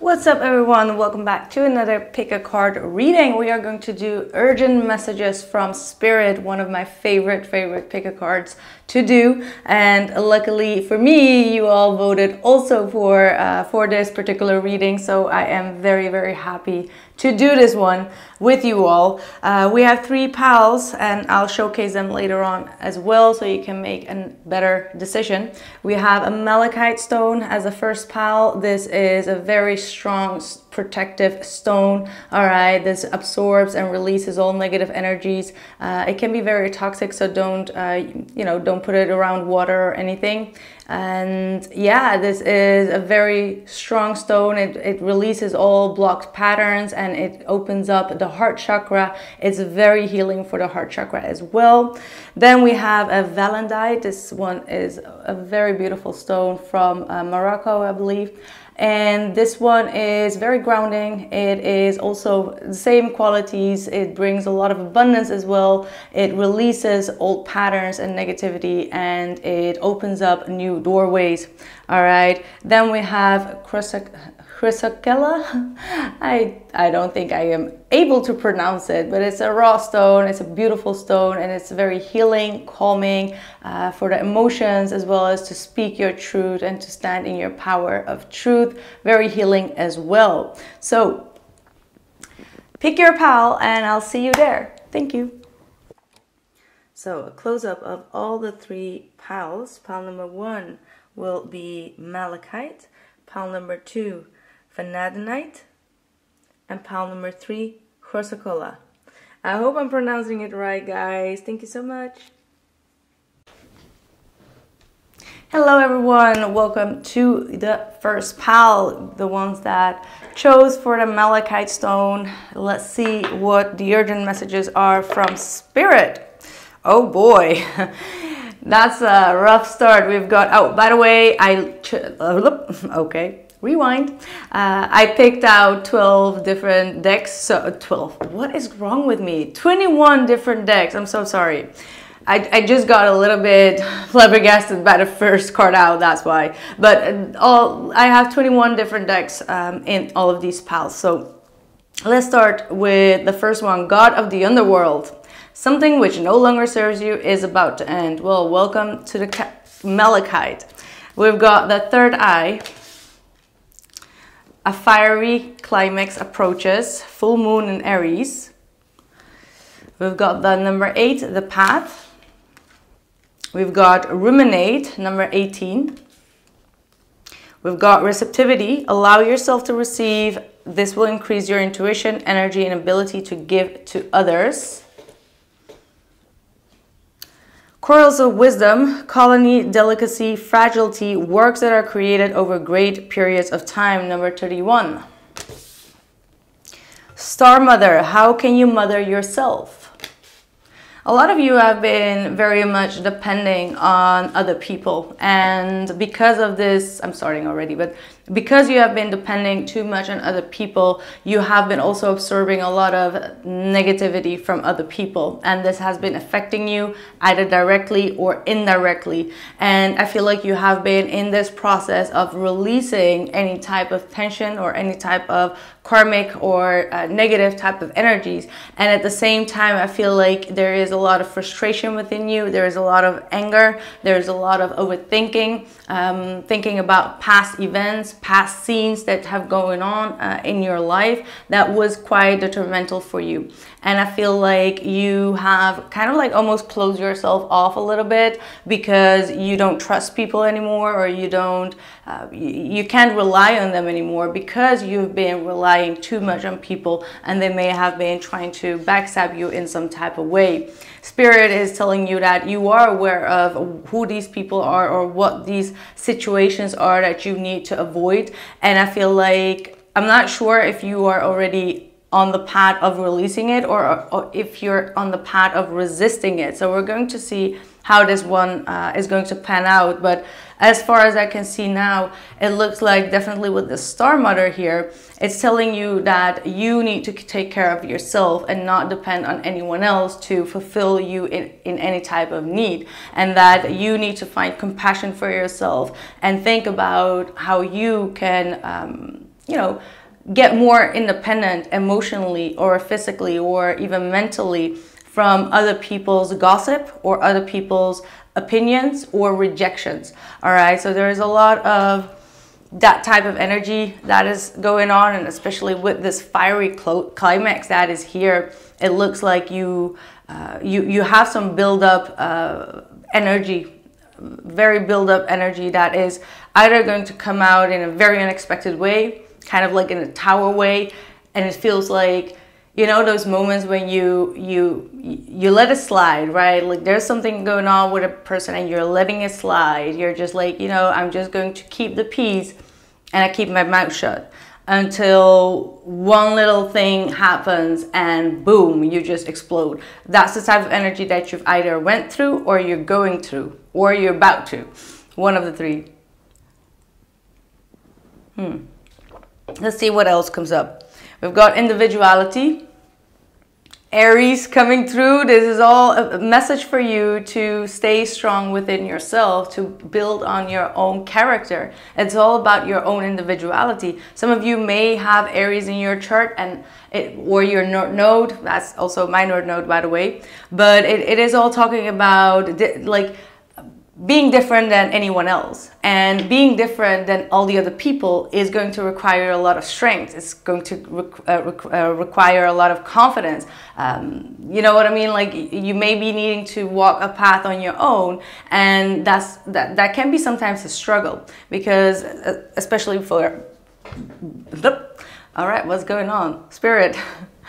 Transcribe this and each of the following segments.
What's up everyone, welcome back to another pick a card reading. We are going to do urgent messages from Spirit, one of my favorite pick a cards to do, and luckily for me you all voted also for this particular reading, so I am very happy to do this one with you all. We have 3 pals and I'll showcase them later on as well so you can make a better decision. We have a Malachite stone as the first pal. This is a very strong protective stone. All right, this absorbs and releases all negative energies. It can be very toxic, so don't don't put it around water or anything. And yeah, this is a very strong stone. It releases all blocked patterns and it opens up the heart chakra. It's very healing for the heart chakra as well. Then we have a Vanadinite. This one is a very beautiful stone from Morocco, I believe. And this one is very grounding. It is also the same qualities. It brings a lot of abundance as well. It releases old patterns and negativity, and it opens up new doorways. All right. Then we have Chrysocolla. I don't think I am able to pronounce it, but it's a raw stone. It's a beautiful stone, and it's very healing, calming for the emotions, as well as to speak your truth and to stand in your power of truth. Very healing as well. So pick your pal and I'll see you there. Thank you. So a close-up of all the 3 pals. Pal number 1 will be Malachite. Pal number 2, Vanadinite, and pal number 3, Chrysocolla. I hope I'm pronouncing it right, guys. Thank you so much. Hello everyone, welcome to the first pal, the ones that chose for the Malachite stone. Let's see what the urgent messages are from Spirit. Oh boy. That's a rough start. We've got, oh, by the way, okay, rewind. I picked out 12 different decks. So 12, what is wrong with me? 21 different decks. I'm so sorry. I just got a little bit flabbergasted by the first card out, that's why. But I have 21 different decks in all of these pals. So let's start with the first one, God of the Underworld. Something which no longer serves you is about to end. Well, welcome to the Malachite. We've got the third eye. A fiery climax approaches. Full moon in Aries. We've got the number 8, the path. We've got ruminate, number 18. We've got receptivity. Allow yourself to receive. This will increase your intuition, energy, and ability to give to others. Corals of wisdom, colony, delicacy, fragility, works that are created over great periods of time, number 31. Star Mother, how can you mother yourself? A lot of you have been very much depending on other people, and because of this, I'm starting already, but because you have been depending too much on other people, you have been also absorbing a lot of negativity from other people, and this has been affecting you either directly or indirectly. And I feel like you have been in this process of releasing any type of tension or any type of karmic or negative type of energies, and at the same time I feel like there is a lot of frustration within you. There is a lot of anger. There's a lot of overthinking, thinking about past events, past scenes that have going on in your life that was quite detrimental for you. And I feel like you have kind of like almost closed yourself off a little bit because you don't trust people anymore, or you don't, you can't rely on them anymore because you've been relying too much on people and they may have been trying to backstab you in some type of way. Spirit is telling you that you are aware of who these people are or what these situations are that you need to avoid. And I feel like, I'm not sure if you are already on the path of releasing it or if you're on the path of resisting it. So we're going to see how this one is going to pan out. But as far as I can see now, it looks like definitely with the Star Mother here, it's telling you that you need to take care of yourself and not depend on anyone else to fulfill you in any type of need, and that you need to find compassion for yourself and think about how you can you know, get more independent emotionally or physically or even mentally from other people's gossip or other people's opinions or rejections. All right, so there is a lot of that type of energy that is going on, and especially with this fiery climax that is here, it looks like you have some build up energy, very build up energy that is either going to come out in a very unexpected way, kind of like in a tower way, and it feels like, you know, those moments when you let it slide, right? Like there's something going on with a person and you're letting it slide. You're just like, you know, I'm just going to keep the peace, and I keep my mouth shut until one little thing happens and boom, you just explode. That's the type of energy that you've either went through or you're going through or you're about to. One of the three. Let's see what else comes up. We've got individuality. Aries coming through. This is all a message for you to stay strong within yourself, to build on your own character. It's all about your own individuality. Some of you may have Aries in your chart and or your North Node. That's also my North Node, by the way. But it is all talking about like being different than anyone else, and being different than all the other people is going to require a lot of strength. It's going to require a lot of confidence. You know what I mean? Like you may be needing to walk a path on your own, and that can be sometimes a struggle, because especially for all right, what's going on, Spirit?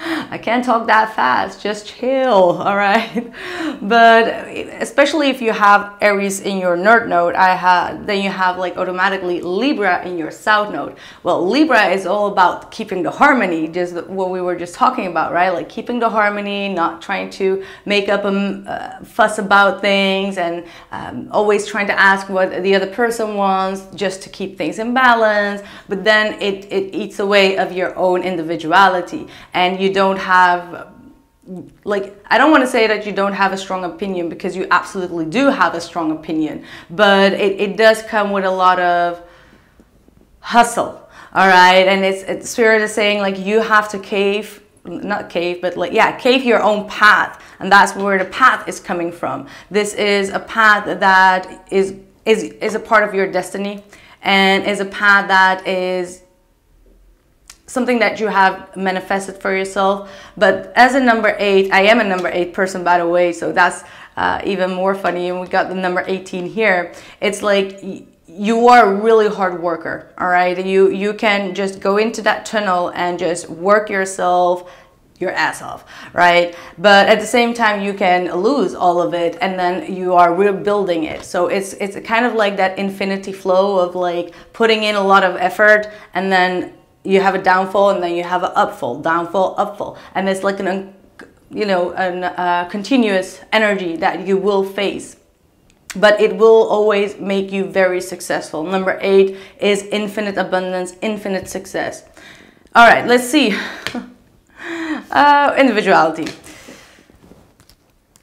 I can't talk that fast, just chill, all right? But especially if you have Aries in your North Node, then you have like automatically Libra in your South Node. Well, Libra is all about keeping the harmony, just what we were just talking about, right? Like keeping the harmony, not trying to make up a fuss about things, and always trying to ask what the other person wants just to keep things in balance. But then it eats away of your own individuality, and you don't have, like, I don't want to say that you don't have a strong opinion, because you absolutely do have a strong opinion, but it does come with a lot of hustle, all right? And it's Spirit is saying like you have to cave, not cave, but like, yeah, cave your own path, and that's where the path is coming from. This is a path that is a part of your destiny, and is a path that is something that you have manifested for yourself. But as a number 8, I am a number 8 person, by the way, so that's even more funny. And we got the number 18 here. It's like you are a really hard worker, all right? You can just go into that tunnel and just work yourself your ass off, right? But at the same time, you can lose all of it, and then you are rebuilding it. So it's kind of like that infinity flow of like putting in a lot of effort, and then you have a downfall, and then you have an upfall, downfall, upfall, and it's like a continuous energy that you will face, but it will always make you very successful. Number 8 is infinite abundance, infinite success. All right, let's see. Individuality.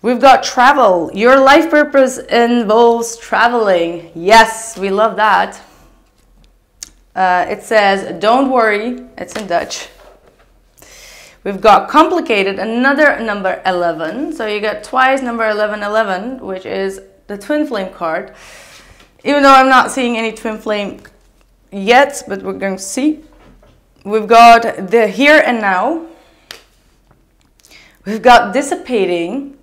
We've got travel. Your life purpose involves traveling. Yes, we love that. It says, don't worry, it's in Dutch. We've got complicated, another number 11. So you got twice number 1111, which is the twin flame card. Even though I'm not seeing any twin flame yet, but we're going to see. We've got the here and now. We've got dissipating.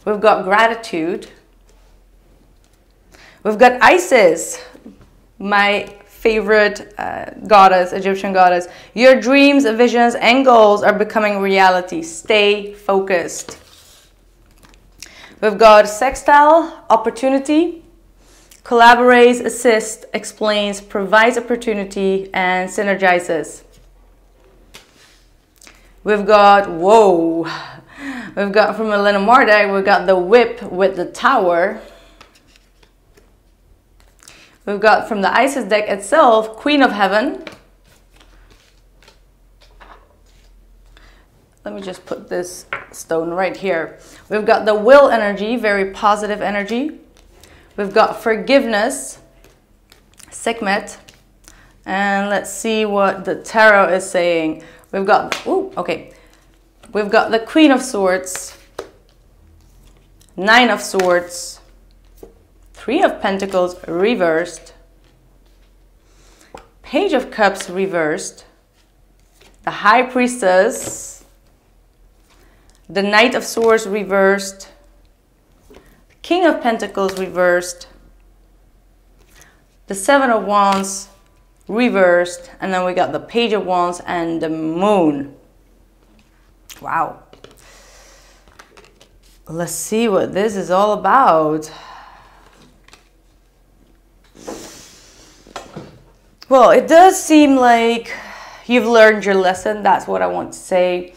We've got gratitude. We've got Isis, my favorite goddess, Egyptian goddess. Your dreams, visions, and goals are becoming reality. Stay focused. We've got sextile, opportunity. Collaborates, assists, explains, provides opportunity, and synergizes. We've got, whoa. We've got from Elena Marduk, we've got the whip with the tower. We've got from the Isis deck itself, Queen of Heaven. Let me just put this stone right here. We've got the will energy, very positive energy. We've got forgiveness, Sekhmet. And let's see what the tarot is saying. We've got, we've got the Queen of Swords, Nine of Swords, Three of Pentacles reversed, Page of Cups reversed, the High Priestess, the Knight of Swords reversed, King of Pentacles reversed, the Seven of Wands reversed, and then we got the Page of Wands and the Moon. Wow. Let's see what this is all about. Well, it does seem like you've learned your lesson. That's what I want to say.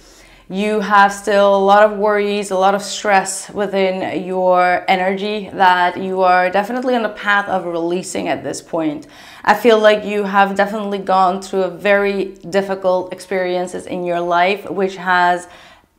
You have still a lot of worries, a lot of stress within your energy that you are definitely on the path of releasing at this point. I feel like you have definitely gone through a very difficult experiences in your life, which has,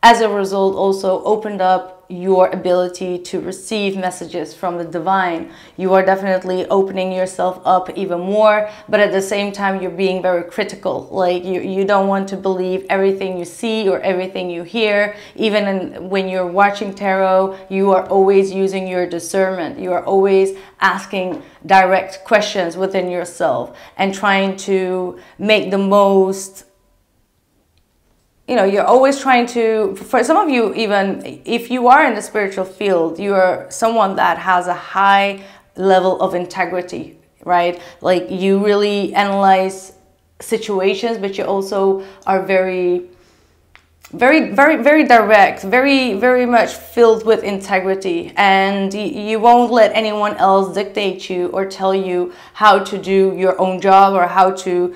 as a result, also opened up your ability to receive messages from the divine. You are definitely opening yourself up even more, but at the same time, you're being very critical. Like you don't want to believe everything you see or everything you hear. Even when you're watching tarot, you are always using your discernment. You are always asking direct questions within yourself and trying to make the most. You know, you're always trying to, for some of you, even if you are in the spiritual field, you are someone that has a high level of integrity, right? Like you really analyze situations, but you also are very direct, very much filled with integrity, and you won't let anyone else dictate you or tell you how to do your own job or how to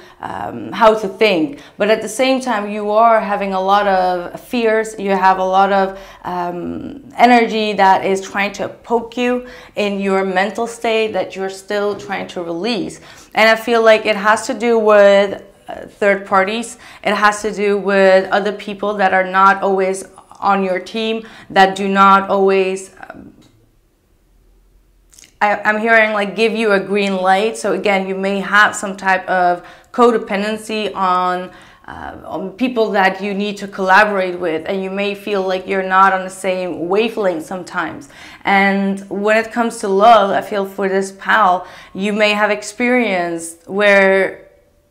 think. But at the same time, you are having a lot of fears. You have a lot of energy that is trying to poke you in your mental state that you're still trying to release. And I feel like it has to do with third parties. It has to do with other people that are not always on your team, that do not always I'm hearing like give you a green light. So again, you may have some type of codependency on people that you need to collaborate with, and you may feel like you're not on the same wavelength sometimes. And when it comes to love, I feel for this pal, you may have experienced where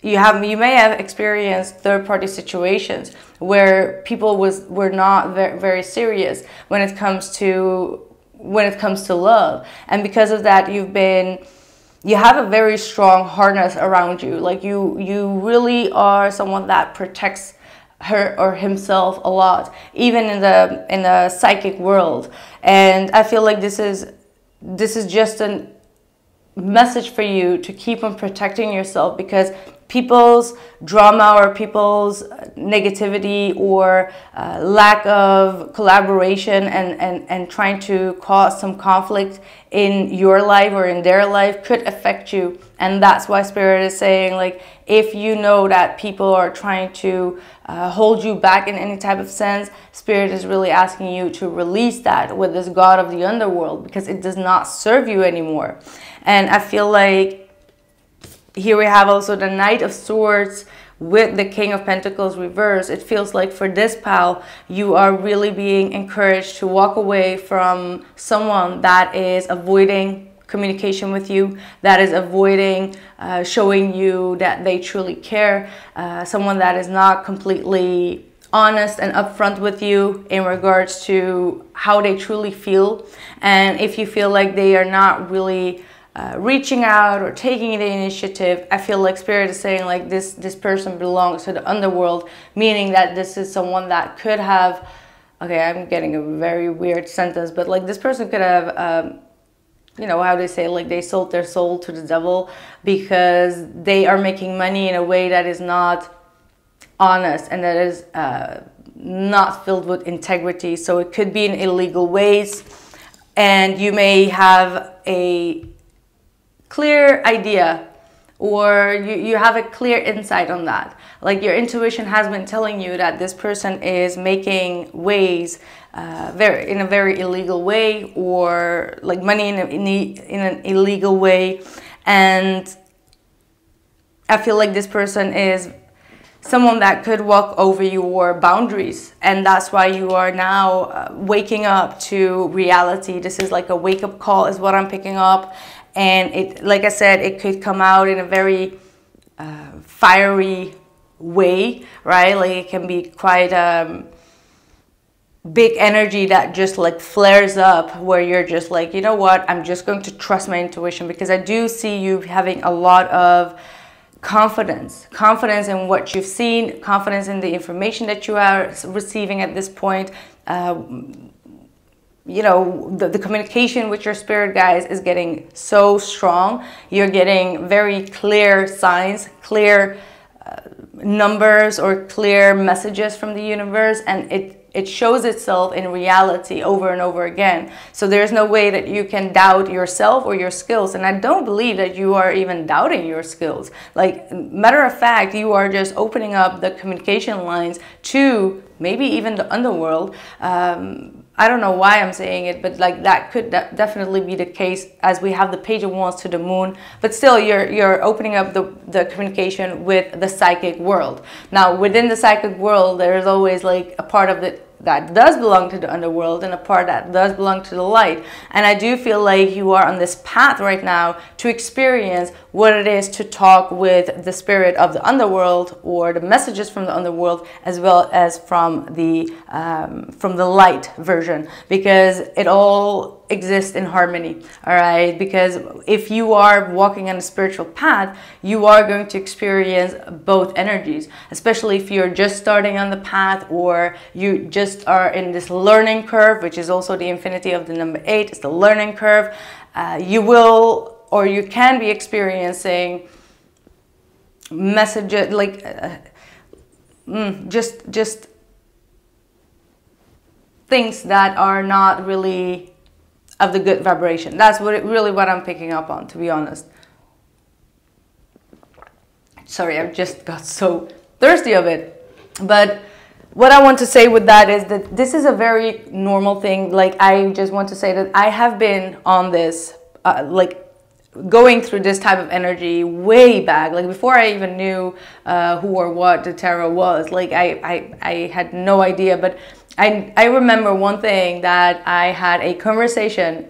you may have experienced third-party situations where people were not very serious when it comes to love, and because of that, you have a very strong harness around you. Like you really are someone that protects her or himself a lot, even in the psychic world. And I feel like this is just a message for you to keep on protecting yourself, because people's drama or people's negativity or lack of collaboration and trying to cause some conflict in your life or in their life could affect you. And that's why Spirit is saying, like, if you know that people are trying to hold you back in any type of sense, Spirit is really asking you to release that with this God of the underworld, because it does not serve you anymore. And I feel like here we have also the Knight of Swords with the King of Pentacles reversed. It feels like for this pal, you are really being encouraged to walk away from someone that is avoiding communication with you, that is avoiding showing you that they truly care, someone that is not completely honest and upfront with you in regards to how they truly feel. And if you feel like they are not really reaching out or taking the initiative, I feel like Spirit is saying like this person belongs to the underworld, meaning that this is someone that could have, okay, I'm getting a very weird sentence, but like this person could have you know how they say, like they sold their soul to the devil because they are making money in a way that is not honest and that is not filled with integrity. So it could be in illegal ways, and you may have a clear idea, or you have a clear insight on that. Like your intuition has been telling you that this person is making ways in a very illegal way, or like money in an illegal way. And I feel like this person is someone that could walk over your boundaries, and that's why you are now waking up to reality. This is like a wake-up call is what I'm picking up, and it, like I said, it could come out in a very fiery way, right? Like it can be quite big energy that just like flares up, where you're just like, you know what, I'm just going to trust my intuition, because I do see you having a lot of confidence in what you've seen, confidence in the information that you are receiving at this point. You know, the communication with your spirit guides is getting so strong. You're getting very clear signs, clear numbers, or clear messages from the universe, and it shows itself in reality over and over again. So there's no way that you can doubt yourself or your skills. And I don't believe that you are even doubting your skills. Like, matter of fact, you are just opening up the communication lines to maybe even the underworld. I don't know why I'm saying it, but like that could definitely be the case, as we have the Page of Wands to the Moon. But still, you're opening up the communication with the psychic world. Now, within the psychic world, there's always like a part of it that does belong to the underworld and a part that does belong to the light. And I do feel like you are on this path right now to experience what it is to talk with the spirit of the underworld, or the messages from the underworld, as well as from the light version, because it all exists in harmony. All right, because if you are walking on a spiritual path, you are going to experience both energies, especially if you're just starting on the path, or you just are in this learning curve, which is also the infinity of the number 8. It's the learning curve. You will, or you can be experiencing messages like just things that are not really of the good vibration. That's really what I'm picking up on, to be honest. Sorry, I've just got so thirsty of it. But what I want to say with that is that this is a very normal thing. Like, I just want to say that I have been on this, like, going through this type of energy way back, like before I even knew who or what the tarot was. Like, I had no idea, but I remember one thing, that I had a conversation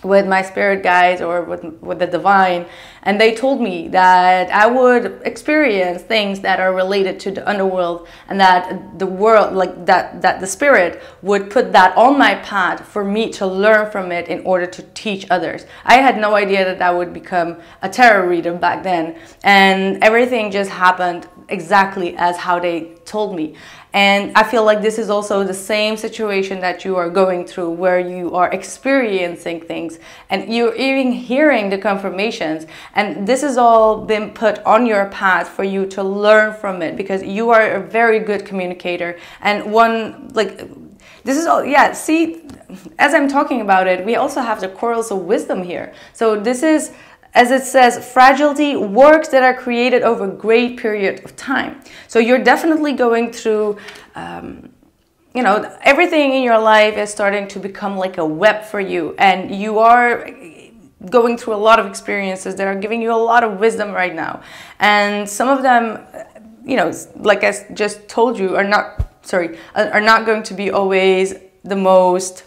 with my spirit guides, or with the divine, and they told me that I would experience things that are related to the underworld, and that the world, like that the spirit would put that on my path for me to learn from it in order to teach others. I had no idea that I would become a tarot reader back then, and everything just happened exactly as how they told me. And I feel like this is also the same situation that you are going through, where you are experiencing things and you're even hearing the confirmations. And this has all been put on your path for you to learn from it, because you are a very good communicator. And one, like, this is all, yeah, see, as I'm talking about it, we also have the corals of wisdom here. So this is, as it says, fragility, works that are created over a great period of time. So you're definitely going through, you know, everything in your life is starting to become like a web for you. And you are going through a lot of experiences that are giving you a lot of wisdom right now. And some of them, you know, like I just told you, are not going to be always the most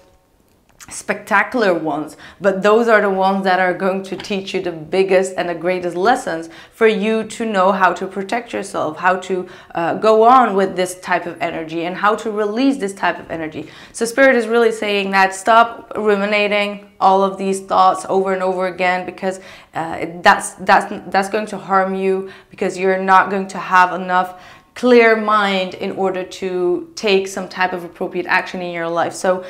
spectacular ones, but those are the ones that are going to teach you the biggest and the greatest lessons for you to know how to protect yourself, how to go on with this type of energy, and how to release this type of energy. So Spirit is really saying that stop ruminating all of these thoughts over and over again, because that's going to harm you, because you're not going to have enough clear mind in order to take some type of appropriate action in your life. So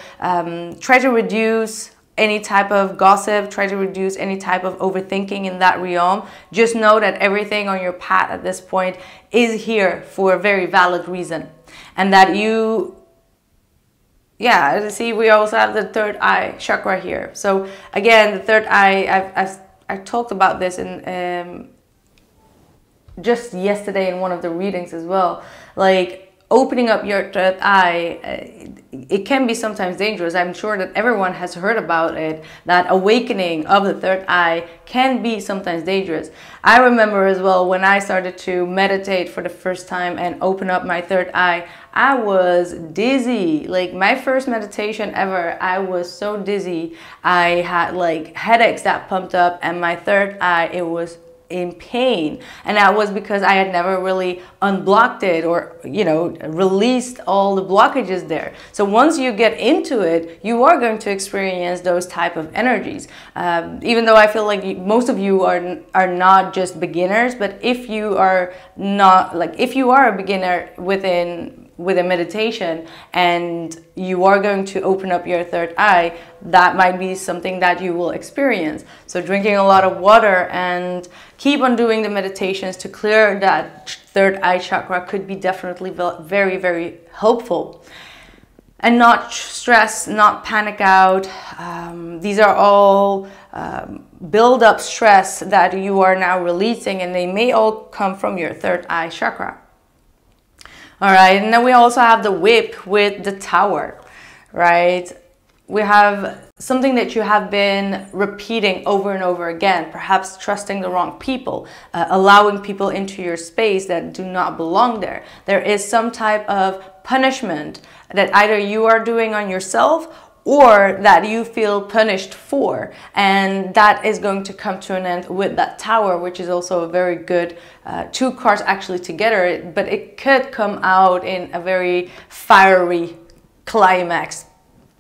try to reduce any type of gossip, try to reduce any type of overthinking in that realm. Just know that everything on your path at this point is here for a very valid reason. And that you, yeah, see, we also have the third eye chakra here. So again, the third eye, I've talked about this in just yesterday in one of the readings as well. Like, opening up your third eye, it can be sometimes dangerous. I'm sure that everyone has heard about it, that awakening of the third eye can be sometimes dangerous. I remember as well when I started to meditate for the first time and open up my third eye, I was dizzy. Like my first meditation ever, I was so dizzy. I had like headaches that pumped up, and my third eye, it was in pain, and that was because I had never really unblocked it, or released all the blockages there. So once you get into it, you are going to experience those type of energies, even though I feel like most of you are not just beginners. But if you are not, like if you are a beginner with a meditation and you are going to open up your third eye, that might be something that you will experience. So drinking a lot of water and keep on doing the meditations to clear that third eye chakra could be definitely very, very helpful. And not stress, not panic out. These are all build up stress that you are now releasing, and they may all come from your third eye chakra. All right, and then we also have the whip with the tower, right? We have something that you have been repeating over and over again, perhaps trusting the wrong people, allowing people into your space that do not belong there. There is some type of punishment that either you are doing on yourself or that you feel punished for, and that is going to come to an end with that tower, which is also a very good two cards actually together, but it could come out in a very fiery climax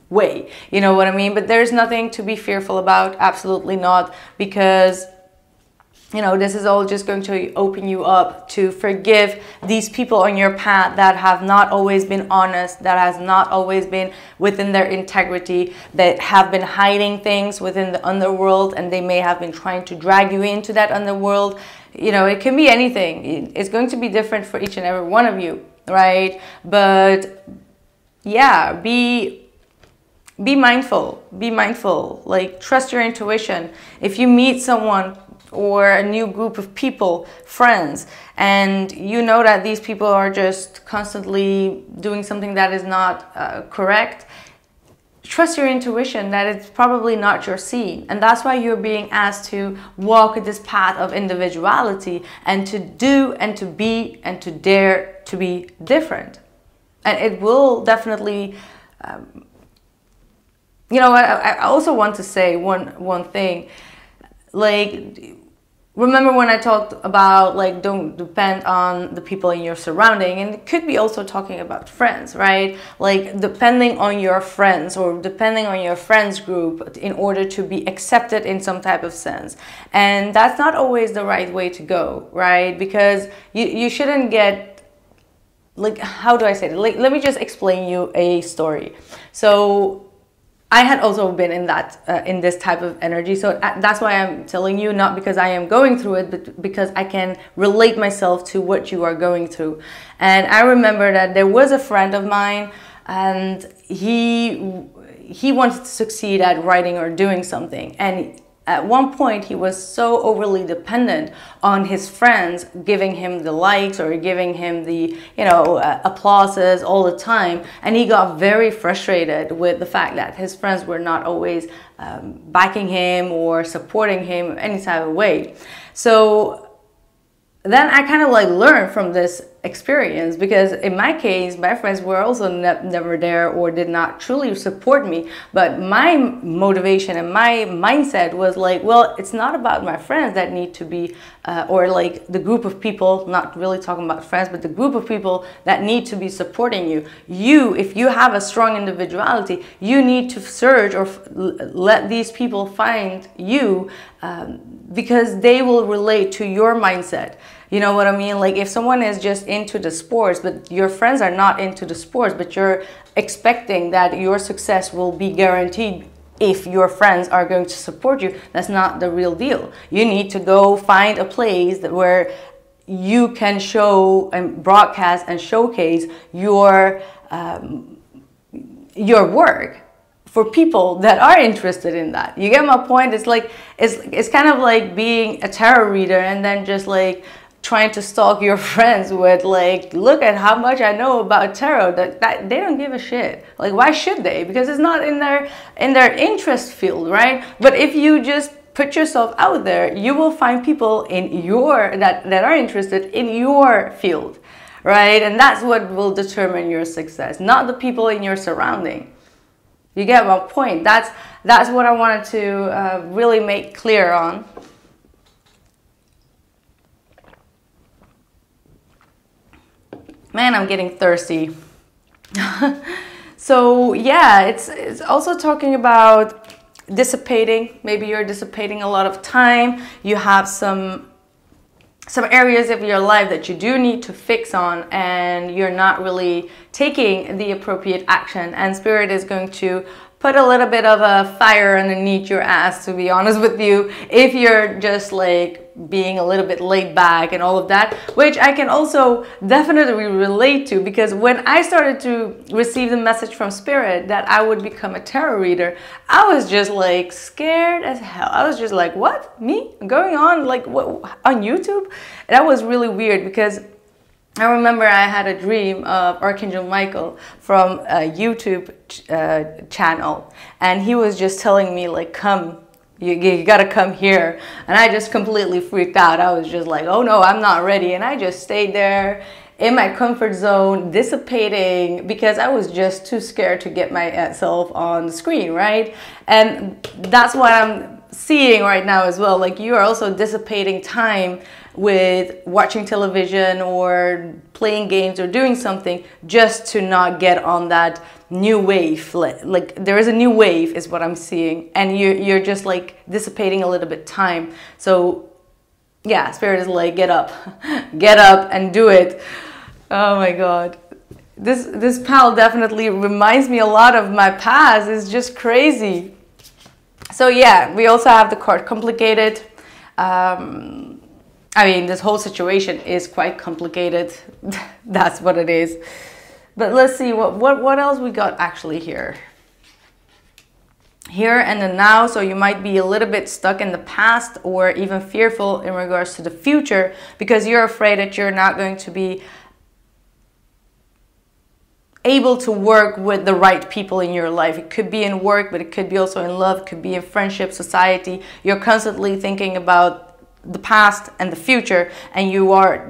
way, you know what I mean? But there's nothing to be fearful about, absolutely not, because this is all just going to open you up to forgive these people on your path that have not always been honest, that has not always been within their integrity, that have been hiding things within the underworld, and they may have been trying to drag you into that underworld. It can be anything. It's going to be different for each and every one of you, right? But yeah, be mindful. Be mindful. Like, trust your intuition. If you meet someone or a new group of people, friends, and you know that these people are just constantly doing something that is not correct, trust your intuition that it's probably not your scene. And that's why you're being asked to walk this path of individuality and to do and to be and to dare to be different. And it will definitely I also want to say one thing. Like, remember when I talked about, like, don't depend on the people in your surrounding, and it could be also talking about friends, right? Like, depending on your friends or depending on your friends group in order to be accepted in some type of sense. And that's not always the right way to go, right? Because you shouldn't get, like, how do I say it? Like, let me just explain you a story. So I had also been in in this type of energy. So that's why I'm telling you, not because I am going through it, but because I can relate myself to what you are going through. And I remember that there was a friend of mine, and he wanted to succeed at writing or doing something. And at one point, he was so overly dependent on his friends giving him the likes or giving him the, applauses all the time. And he got very frustrated with the fact that his friends were not always backing him or supporting him in any type of way. So then I kind of like learned from this experience, because in my case, my friends were also never there or did not truly support me. But my motivation and my mindset was like, well, it's not about my friends that need to be, or like the group of people, not really talking about friends, but the group of people that need to be supporting you. If you have a strong individuality, you need to search or let these people find you, because they will relate to your mindset. You know what I mean? Like, if someone is just into the sports, but your friends are not into the sports, but you're expecting that your success will be guaranteed if your friends are going to support you, that's not the real deal. You need to go find a place where you can show and broadcast and showcase your work for people that are interested in that. You get my point? It's like, it's kind of like being a tarot reader and then just like trying to stalk your friends with like, look at how much I know about tarot, that they don't give a shit. Like, why should they? Because it's not in their interest field, right? But if you just put yourself out there, you will find people in your that are interested in your field, right? And that's what will determine your success, not the people in your surrounding. You get my point? That's what I wanted to really make clear on. Man, I'm getting thirsty. So yeah, it's also talking about dissipating. Maybe you're dissipating a lot of time. You have some areas of your life that you do need to fix on, and you're not really taking the appropriate action, and Spirit is going to put a little bit of a fire underneath your ass, to be honest with you, if you're just like being a little bit laid back and all of that, which I can also definitely relate to, because when I started to receive the message from Spirit that I would become a tarot reader, I was just like scared as hell. I was just like, what? Me? Going on like what, on YouTube? And that was really weird, because I remember I had a dream of Archangel Michael from a YouTube channel, and he was just telling me like, come, you gotta come here. And I just completely freaked out. I was just like, oh no, I'm not ready. And I just stayed there in my comfort zone, dissipating, because I was just too scared to get myself on the screen, right? And that's what I'm seeing right now as well. Like, you are also dissipating time with watching television or playing games or doing something just to not get on that new wave. Like there is a new wave is what I'm seeing, and you're just like dissipating a little bit time. So yeah, Spirit is like, get up and do it. Oh my God. This pal definitely reminds me a lot of my past. It's just crazy. So yeah, we also have the card complicated. I mean, this whole situation is quite complicated. That's what it is. But let's see what else we got actually here. Here and the now. So you might be a little bit stuck in the past, or even fearful in regards to the future, because you're afraid that you're not going to be able to work with the right people in your life. It could be in work, but it could be also in love, it could be in friendship, society. You're constantly thinking about the past and the future, and you are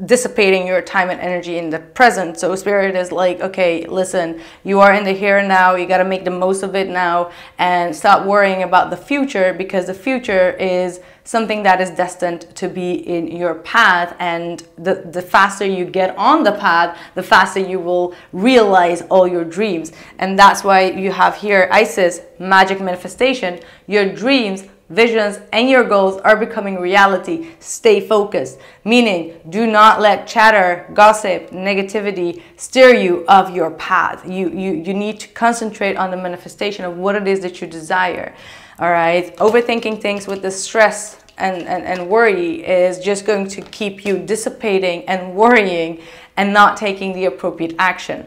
dissipating your time and energy in the present. So Spirit is like, okay, listen, you are in the here and now. You got to make the most of it now and stop worrying about the future, because the future is something that is destined to be in your path, and the faster you get on the path, the faster you will realize all your dreams. And that's why you have here Isis, magic manifestation. Your dreams, visions, and your goals are becoming reality. Stay focused, meaning do not let chatter, gossip, negativity steer you off your path. You need to concentrate on the manifestation of what it is that you desire. All right, overthinking things with the stress and worry is just going to keep you dissipating and worrying and not taking the appropriate action.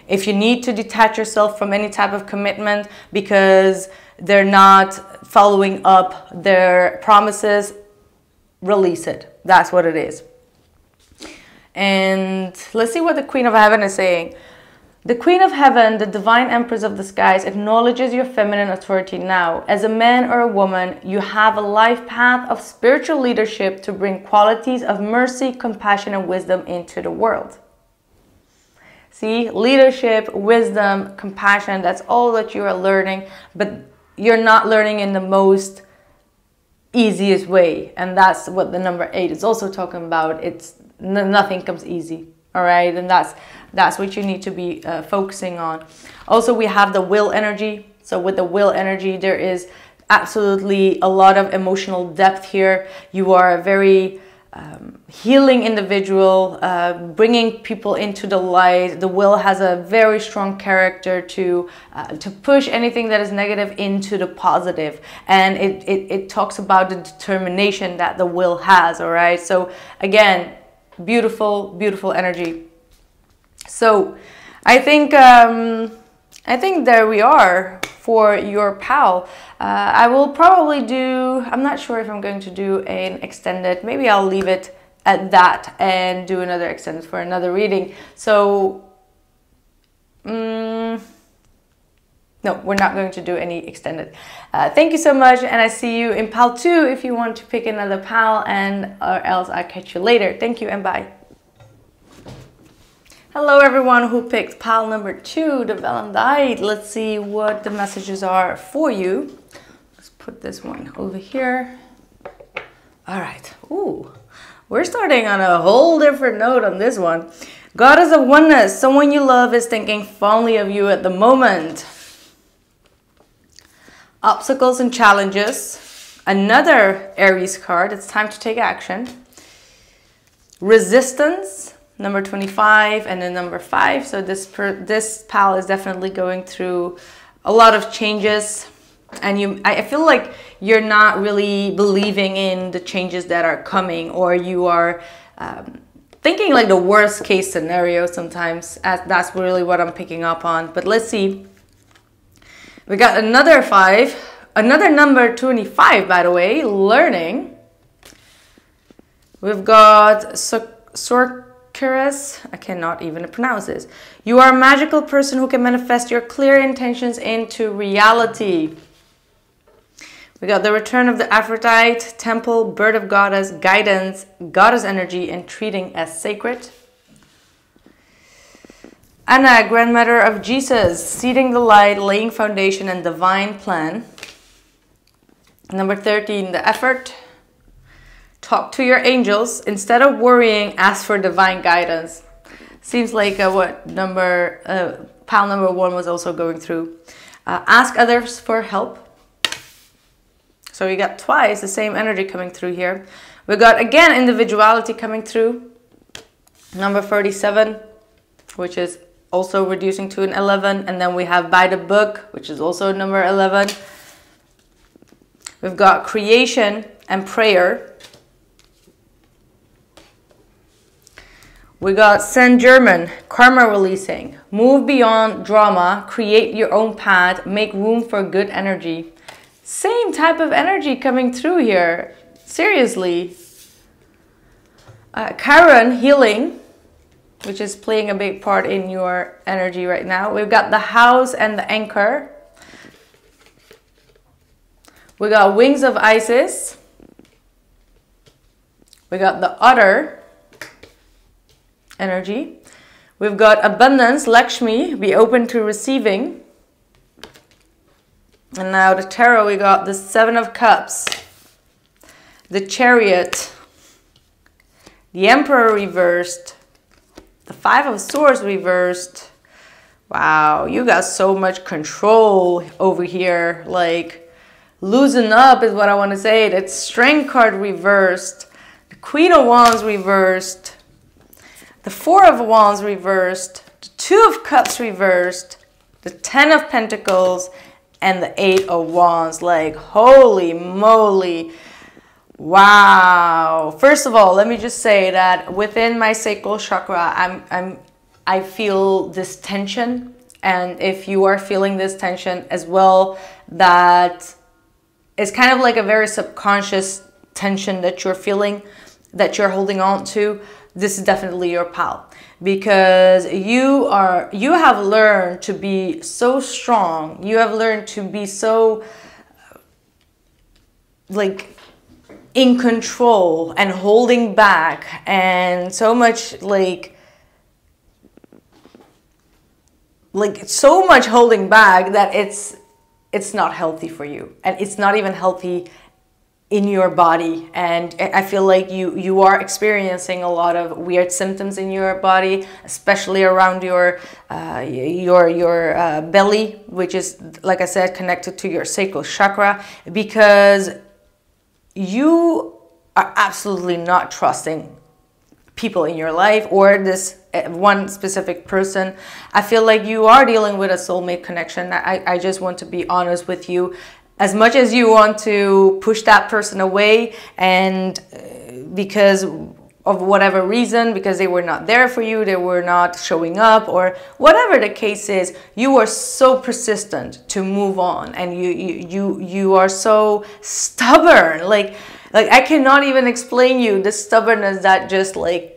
If you need to detach yourself from any type of commitment because they're not following up their promises, release it. That's what it is. And let's see what the Queen of Heaven is saying. The Queen of Heaven, the Divine Empress of the Skies, acknowledges your feminine authority now. As a man or a woman, you have a life path of spiritual leadership to bring qualities of mercy, compassion, and wisdom into the world. See, leadership, wisdom, compassion, that's all that you are learning, but you're not learning in the most easiest way. And that's what the number 8 is also talking about. It's nothing comes easy. All right. And that's what you need to be focusing on. Also, we have the will energy. So with the will energy, there is absolutely a lot of emotional depth here. You are a very healing individual, bringing people into the light. The will has a very strong character to push anything that is negative into the positive, and it talks about the determination that the will has. All right, so again, beautiful, beautiful energy. So I think there we are for your pal. I will probably do, I'm not sure if I'm going to do an extended, maybe I'll leave it at that and do another extended for another reading. So no, we're not going to do any extended. Thank you so much, and I see you in pile 2 if you want to pick another pile, and or else I'll catch you later. Thank you and bye. Hello everyone who picked pile number 2, the Vanadinite. Let's see what the messages are for you. Let's put this one over here. All right. Ooh, we're starting on a whole different note on this one. Goddess of Oneness. Someone you love is thinking fondly of you at the moment. Obstacles and challenges. Another Aries card. It's time to take action. Resistance, number 25, and then number 5. So this pal is definitely going through a lot of changes, and I feel like you're not really believing in the changes that are coming, or you are thinking like the worst case scenario sometimes. That's really what I'm picking up on. But let's see. We got another 5, another number 25, by the way, learning. We've got Sorceress. I cannot even pronounce this. You are a magical person who can manifest your clear intentions into reality. We got the return of the Aphrodite, temple, bird of goddess, guidance, goddess energy, and treating as sacred. Anna, grandmother of Jesus, seeding the light, laying foundation and divine plan. Number 13, the effort. Talk to your angels. Instead of worrying, ask for divine guidance. Seems like what pile number 1 was also going through. Ask others for help. So you got twice the same energy coming through here. We got again individuality coming through. Number 37, which is also reducing to an 11. And then we have by the book, which is also number 11. We've got creation and prayer. We got Saint Germain, karma releasing. Move beyond drama, create your own path, make room for good energy. Same type of energy coming through here. Seriously. Chiron, healing, which is playing a big part in your energy right now. We've got the house and the anchor. We got wings of Isis. We got the otter energy. We've got abundance, Lakshmi, be open to receiving. And now the tarot, we got the 7 of Cups, the Chariot, the Emperor reversed, the 5 of Swords reversed. Wow, you got so much control over here. Like, loosen up is what I want to say. That Strength card reversed, the Queen of Wands reversed, the 4 of Wands reversed, the 2 of Cups reversed, the 10 of Pentacles, and the 8 of Wands. Like, holy moly. Wow. First of all, let me just say that within my sacral chakra, I feel this tension. And if you are feeling this tension as well, that is kind of like a very subconscious tension that you're feeling, that you're holding on to, this is definitely your pal. Because you have learned to be so strong. You have learned to be so like in control and holding back, and so much like so much holding back that it's not healthy for you, and it's not even healthy in your body. And I feel like you are experiencing a lot of weird symptoms in your body, especially around your belly, which is, like I said, connected to your sacral chakra, because you are absolutely not trusting people in your life or this one specific person. I feel like you are dealing with a soulmate connection. I just want to be honest with you. As much as you want to push that person away, and because of whatever reason, because they were not there for you, they were not showing up, or whatever the case is, you are so persistent to move on, and you are so stubborn. Like, Like, I cannot even explain you the stubbornness that just like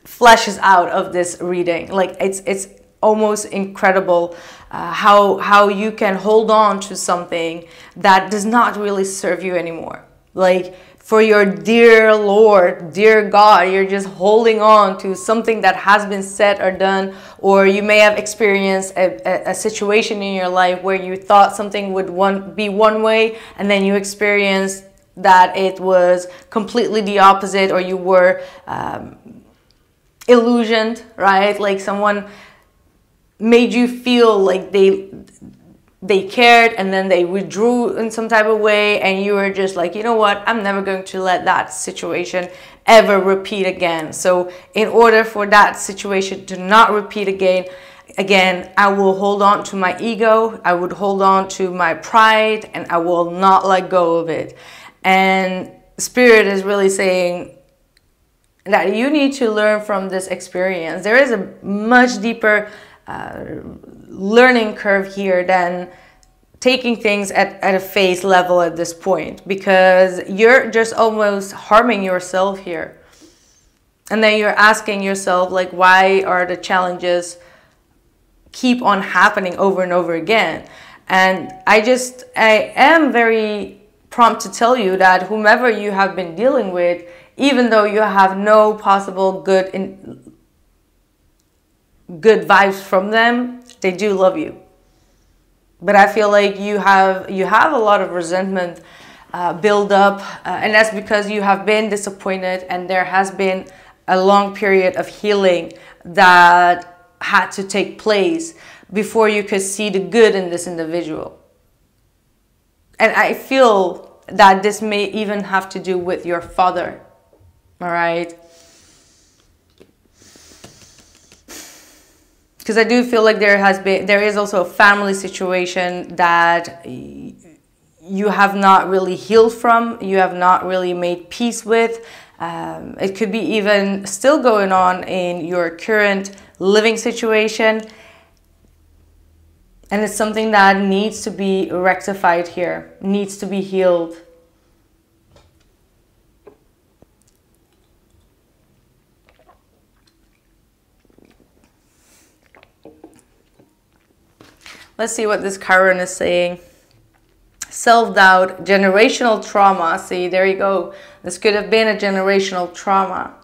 flashes out of this reading. Like, it's almost incredible how you can hold on to something that does not really serve you anymore. Like, for your dear Lord, dear God, you're just holding on to something that has been said or done, or you may have experienced a situation in your life where you thought something would be one way, and then you experienced that it was completely the opposite, or you were illusioned, right? Like, someone made you feel like they cared, and then they withdrew in some type of way, and you were just like, you know what, I'm never going to let that situation ever repeat again. So in order for that situation to not repeat again, I will hold on to my ego, I would hold on to my pride, and I will not let go of it. And Spirit is really saying that you need to learn from this experience. There is a much deeper learning curve here than taking things at a face level at this point, because you're just almost harming yourself here. And then you're asking yourself, like, why are the challenges keep on happening over and over again? And I am very prompt to tell you that whomever you have been dealing with, even though you have no possible good vibes from them, they do love you. But I feel like you have a lot of resentment build up, and that's because you have been disappointed, and there has been a long period of healing that had to take place before you could see the good in this individual. And I feel that this may even have to do with your father, all right? Because I do feel like there is also a family situation that you have not really healed from, you have not really made peace with. It could be even still going on in your current living situation. And it's something that needs to be rectified here, needs to be healed. Let's see what this Chiron is saying. Self-doubt, generational trauma. See, there you go. This could have been a generational trauma.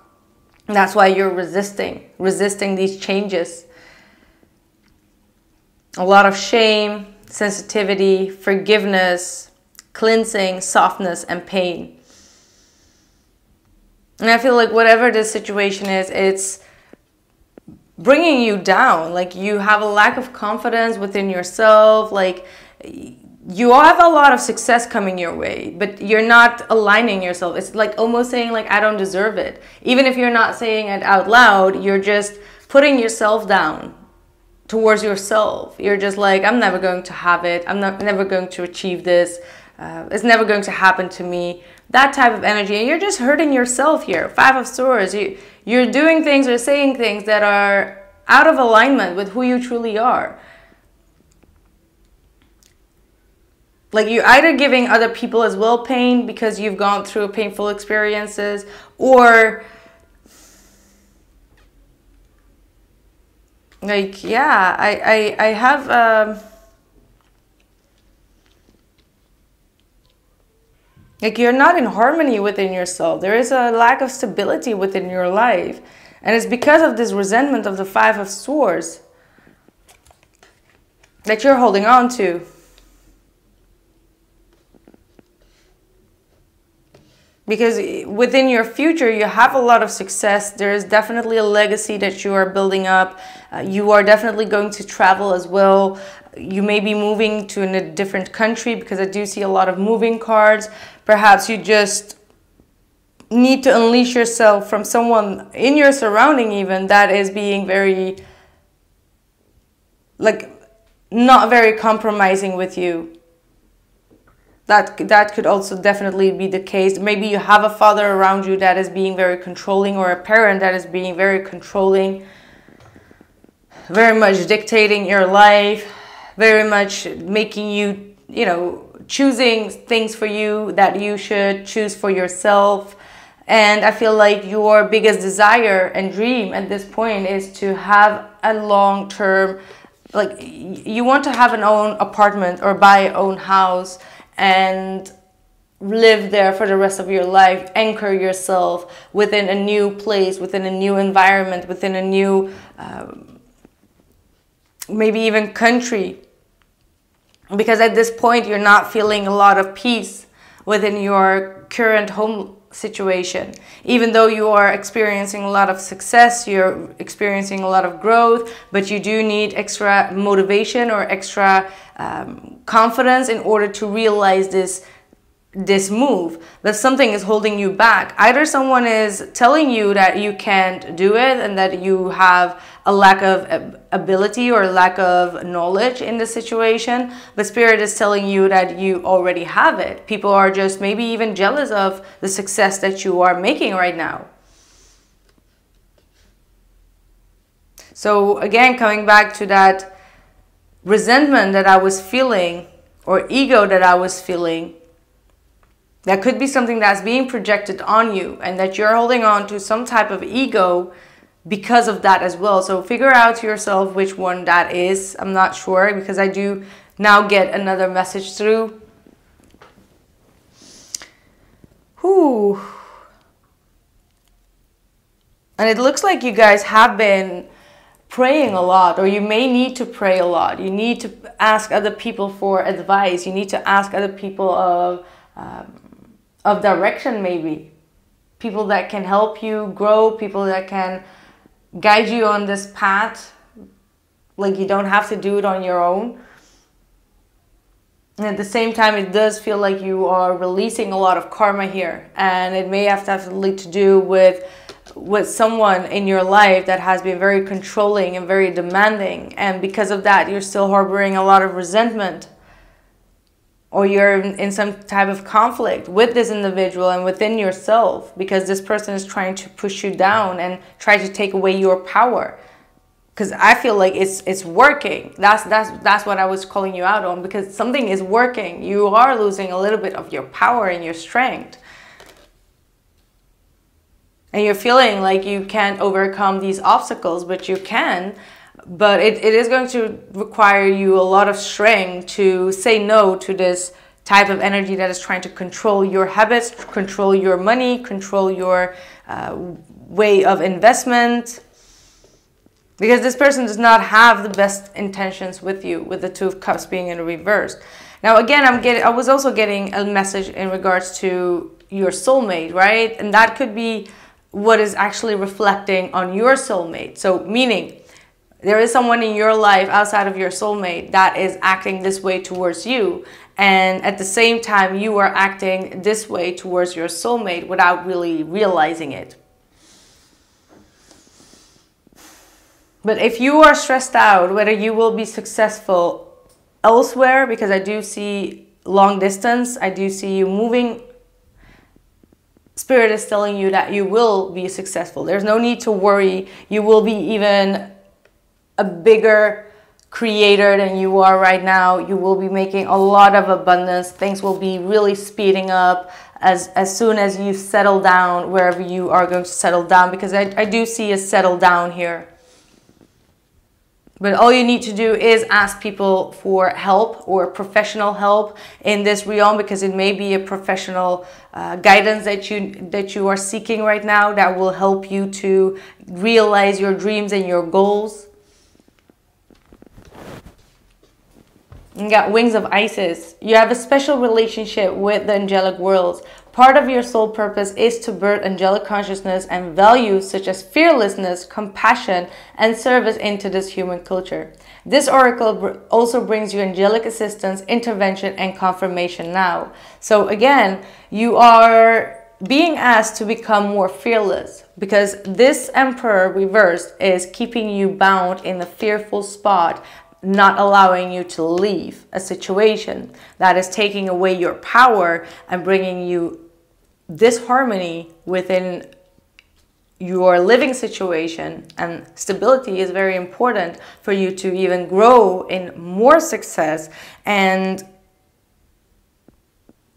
That's why you're resisting these changes. A lot of shame, sensitivity, forgiveness, cleansing, softness, and pain. And I feel like whatever this situation is, it's bringing you down. Like, you have a lack of confidence within yourself. Like, you have a lot of success coming your way, but you're not aligning yourself. It's like almost saying, like, I don't deserve it. Even if you're not saying it out loud, you're just putting yourself down towards yourself. You're just like, I'm never going to have it. I'm never going to achieve this. It's never going to happen to me. That type of energy. And you're just hurting yourself here. 5 of Swords. You're doing things or saying things that are out of alignment with who you truly are. Like, you're either giving other people as well pain because you've gone through painful experiences, or like, yeah, I have like, you're not in harmony within yourself. There is a lack of stability within your life. And it's because of this resentment of the 5 of Swords that you're holding on to. Because within your future, you have a lot of success. There is definitely a legacy that you are building up. You are definitely going to travel as well. You may be moving to a different country, because I do see a lot of moving cards. Perhaps you just need to unleash yourself from someone in your surrounding even that is being very, like, not very compromising with you. That could also definitely be the case. Maybe you have a father around you that is being very controlling, or a parent that is being very controlling, very much dictating your life, very much making you, you know, choosing things for you that you should choose for yourself. And I feel like your biggest desire and dream at this point is to have a long-term, like you want to have an own apartment or buy your own house and live there for the rest of your life, anchor yourself within a new place, within a new environment, within a new, maybe even country. Because at this point, you're not feeling a lot of peace within your current home situation. Even though you are experiencing a lot of success, you're experiencing a lot of growth, but you do need extra motivation or extra confidence in order to realize this move. But something is holding you back. Either someone is telling you that you can't do it and that you have a lack of ability or lack of knowledge in the situation, but Spirit is telling you that you already have it. People are just maybe even jealous of the success that you are making right now. So again, coming back to that resentment that I was feeling or ego that I was feeling, that could be something that's being projected on you and that you're holding on to some type of ego because of that as well. So figure out yourself which one that is. I'm not sure because I do now get another message through. Whew. And it looks like you guys have been praying a lot, or you may need to pray a lot. You need to ask other people for advice. You need to ask other people of direction, maybe. People that can help you grow, people that can guide you on this path. Like you don't have to do it on your own. And at the same time, it does feel like you are releasing a lot of karma here. And it may have to do with someone in your life that has been very controlling and very demanding. And because of that, you're still harboring a lot of resentment. Or you're in some type of conflict with this individual and within yourself because this person is trying to push you down and try to take away your power. Because I feel like it's working. That's what I was calling you out on, because something is working. You are losing a little bit of your power and your strength. And you're feeling like you can't overcome these obstacles, but you can. But it is going to require you a lot of strength to say no to this type of energy that is trying to control your habits, control your money, control your way of investment. Because this person does not have the best intentions with you, with the Two of Cups being in reverse. Now again, I was also getting a message in regards to your soulmate, right? And that could be what is actually reflecting on your soulmate. So meaning, there is someone in your life outside of your soulmate that is acting this way towards you. And at the same time, you are acting this way towards your soulmate without really realizing it. But if you are stressed out, whether you will be successful elsewhere, because I do see long distance, I do see you moving, Spirit is telling you that you will be successful. There's no need to worry. You will be even a bigger creator than you are right now. You will be making a lot of abundance. Things will be really speeding up as soon as you settle down wherever you are going to settle down, because I do see a settle down here. But all you need to do is ask people for help or professional help in this realm, because it may be a professional guidance that you are seeking right now that will help you to realize your dreams and your goals. You got Wings of Isis. You have a special relationship with the angelic worlds. Part of your soul purpose is to birth angelic consciousness and values such as fearlessness, compassion, and service into this human culture. This oracle also brings you angelic assistance, intervention, and confirmation now. So again, you are being asked to become more fearless, because this Emperor reversed is keeping you bound in a fearful spot, not allowing you to leave a situation that is taking away your power and bringing you disharmony within your living situation. And stability is very important for you to even grow in more success and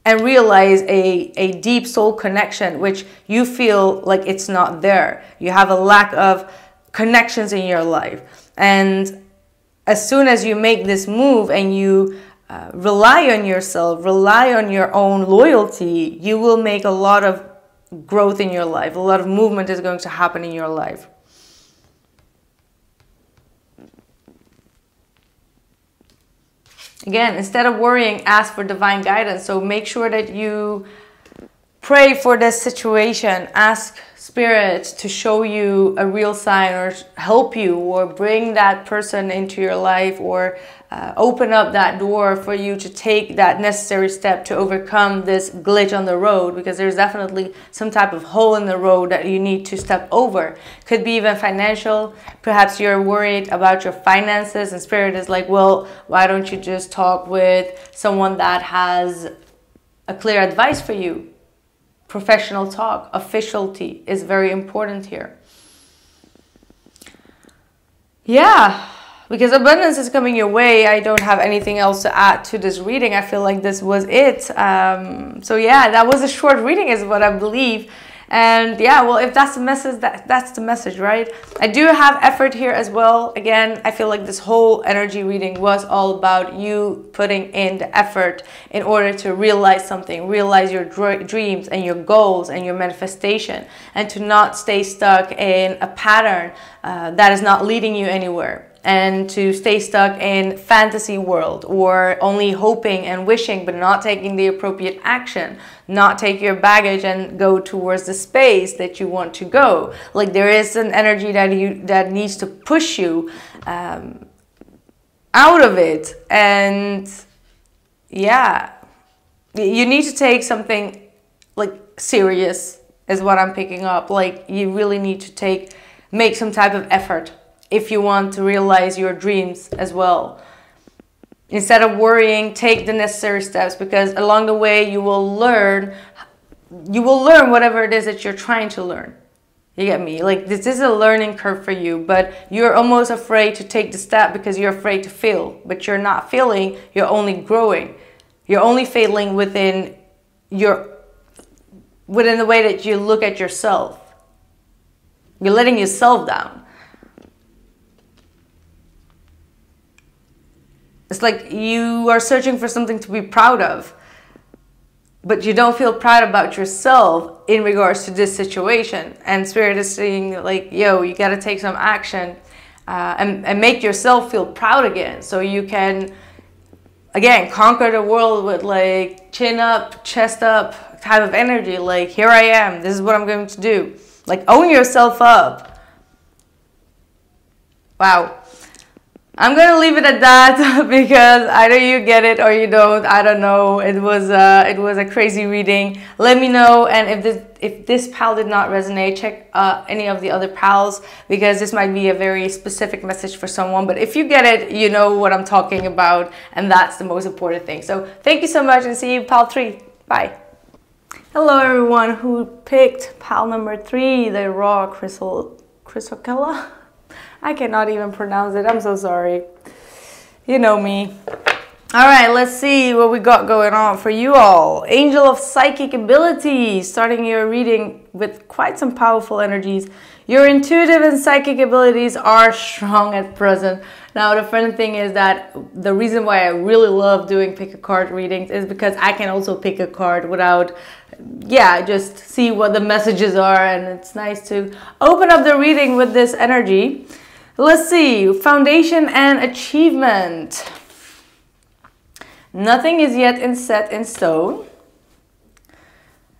and realize a deep soul connection, which you feel like it's not there. You have a lack of connections in your life. And as soon as you make this move and you rely on yourself, rely on your own loyalty, you will make a lot of growth in your life. A lot of movement is going to happen in your life. Again, instead of worrying, ask for divine guidance. So make sure that you pray for this situation. Ask Spirit to show you a real sign, or help you, or bring that person into your life, or open up that door for you to take that necessary step to overcome this glitch on the road, because there's definitely some type of hole in the road that you need to step over. Could be even financial. Perhaps you're worried about your finances, and Spirit is like, well, why don't you just talk with someone that has a clear advice for you? Professional talk, officiality is very important here. Yeah, because abundance is coming your way. I don't have anything else to add to this reading. I feel like this was it. So yeah, that was a short reading is what I believe. And yeah, well, if that's the message, that's the message, right? I do have effort here as well. Again, I feel like this whole energy reading was all about you putting in the effort in order to realize something, realize your dreams and your goals and your manifestation, and to not stay stuck in a pattern that is not leading you anywhere. And to stay stuck in fantasy world, or only hoping and wishing but not taking the appropriate action, not take your baggage and go towards the space that you want to go. Like there is an energy that needs to push you out of it. And yeah, you need to take something like serious is what I'm picking up. Like you really need to make some type of effort if you want to realize your dreams as well. Instead of worrying, take the necessary steps, because along the way you will learn whatever it is that you're trying to learn. You get me? Like this is a learning curve for you, but you're almost afraid to take the step because you're afraid to fail. But you're not failing, you're only growing. You're only failing within the way that you look at yourself. You're letting yourself down. It's like you are searching for something to be proud of, but you don't feel proud about yourself in regards to this situation. And Spirit is saying like, yo, you got to take some action and make yourself feel proud again. So you can, again, conquer the world with like chin up, chest up type of energy. Like, here I am. This is what I'm going to do. Like, own yourself up. Wow. I'm going to leave it at that because either you get it or you don't. I don't know. It was a crazy reading. Let me know. And if this pal did not resonate, check any of the other pals, because this might be a very specific message for someone. But if you get it, you know what I'm talking about. And that's the most important thing. So thank you so much, and see you pal 3. Bye. Hello everyone who picked pal number 3, the raw Chrysocolla. I cannot even pronounce it. I'm so sorry. You know me. All right, let's see what we got going on for you all. Angel of Psychic Abilities, starting your reading with quite some powerful energies. Your intuitive and psychic abilities are strong at present. Now, the fun thing is that the reason why I really love doing pick a card readings is because I can also pick a card without, just see what the messages are. And it's nice to open up the reading with this energy. Let's see, foundation and achievement. Nothing is yet set in stone.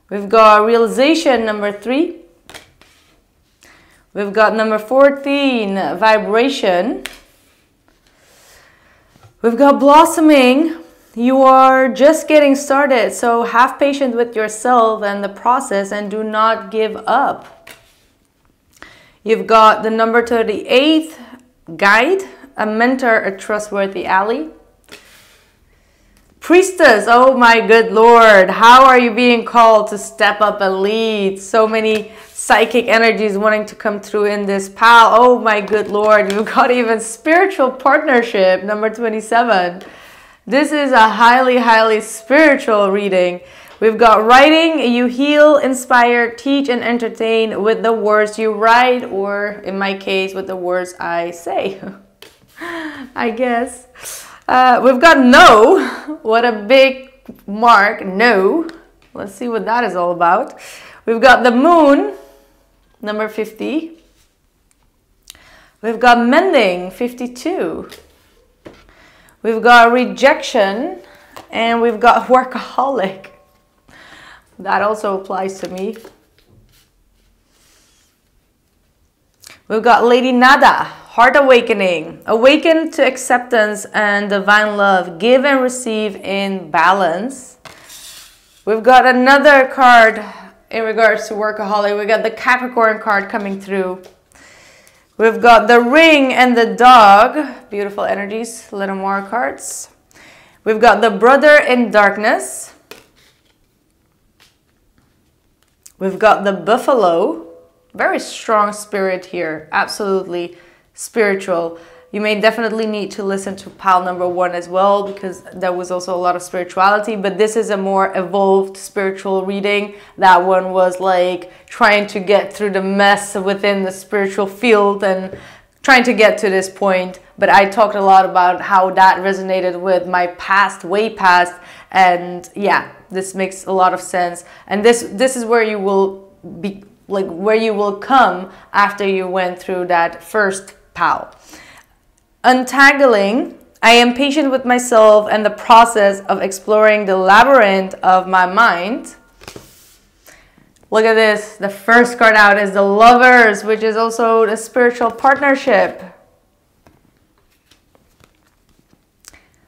We've got realization, number 3. We've got number 14, vibration. We've got blossoming. You are just getting started, so have patience with yourself and the process and do not give up. You've got the number 38, guide, a mentor, a trustworthy ally. Priestess, oh my good Lord, how are you being called to step up and lead? So many psychic energies wanting to come through in this pal. Oh my good Lord, you've got even spiritual partnership, number 27. This is a highly, highly spiritual reading. We've got writing. You heal, inspire, teach, and entertain with the words you write, or in my case, with the words I say. I guess. We've got no. What a big mark. No. Let's see what that is all about. We've got the moon, number 50. We've got mending, 52. We've got rejection, and we've got workaholic. That also applies to me. We've got Lady Nada, heart awakening. Awaken to acceptance and divine love. Give and receive in balance. We've got another card in regards to workaholic. We got the Capricorn card coming through. We've got the ring and the dog. Beautiful energies. A little more cards. We've got the brother in darkness. We've got the buffalo. Very strong spirit here. Absolutely spiritual. You may definitely need to listen to pile number 1 as well, because there was also a lot of spirituality, but this is a more evolved spiritual reading. That one was like trying to get through the mess within the spiritual field and trying to get to this point. But I talked a lot about how that resonated with my past, way past, and yeah, this makes a lot of sense. And this is where you will be, like where you will come after you went through that first pile. Untangling, I am patient with myself and the process of exploring the labyrinth of my mind. Look at this. The first card out is the Lovers, which is also the spiritual partnership.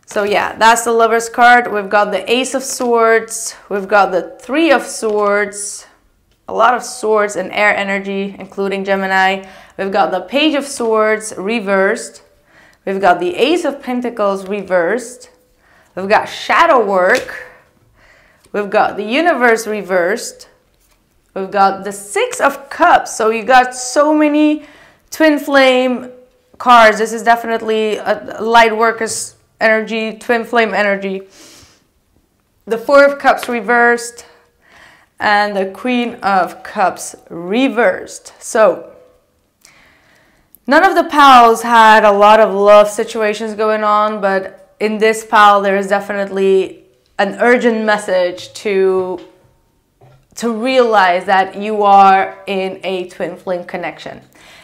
So yeah, that's the Lovers card. We've got the Ace of Swords. We've got the Three of Swords. A lot of swords and air energy, including Gemini. We've got the Page of Swords reversed. We've got the Ace of Pentacles reversed. We've got shadow work. We've got the Universe reversed. We've got the Six of Cups. So you got so many twin flame cards. This is definitely a light workers energy, twin flame energy. The Four of Cups reversed. And the Queen of Cups reversed. So none of the piles had a lot of love situations going on, but in this pile there is definitely an urgent message to realize that you are in a twin flame connection.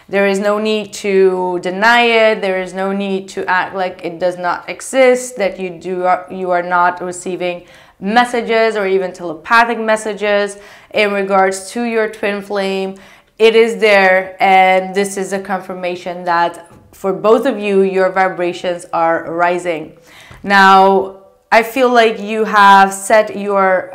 There is no need to deny it. There is no need to act like it does not exist, that you are not receiving messages or even telepathic messages in regards to your twin flame. It is there, and this is a confirmation that for both of you, your vibrations are rising. Now, I feel like you have set your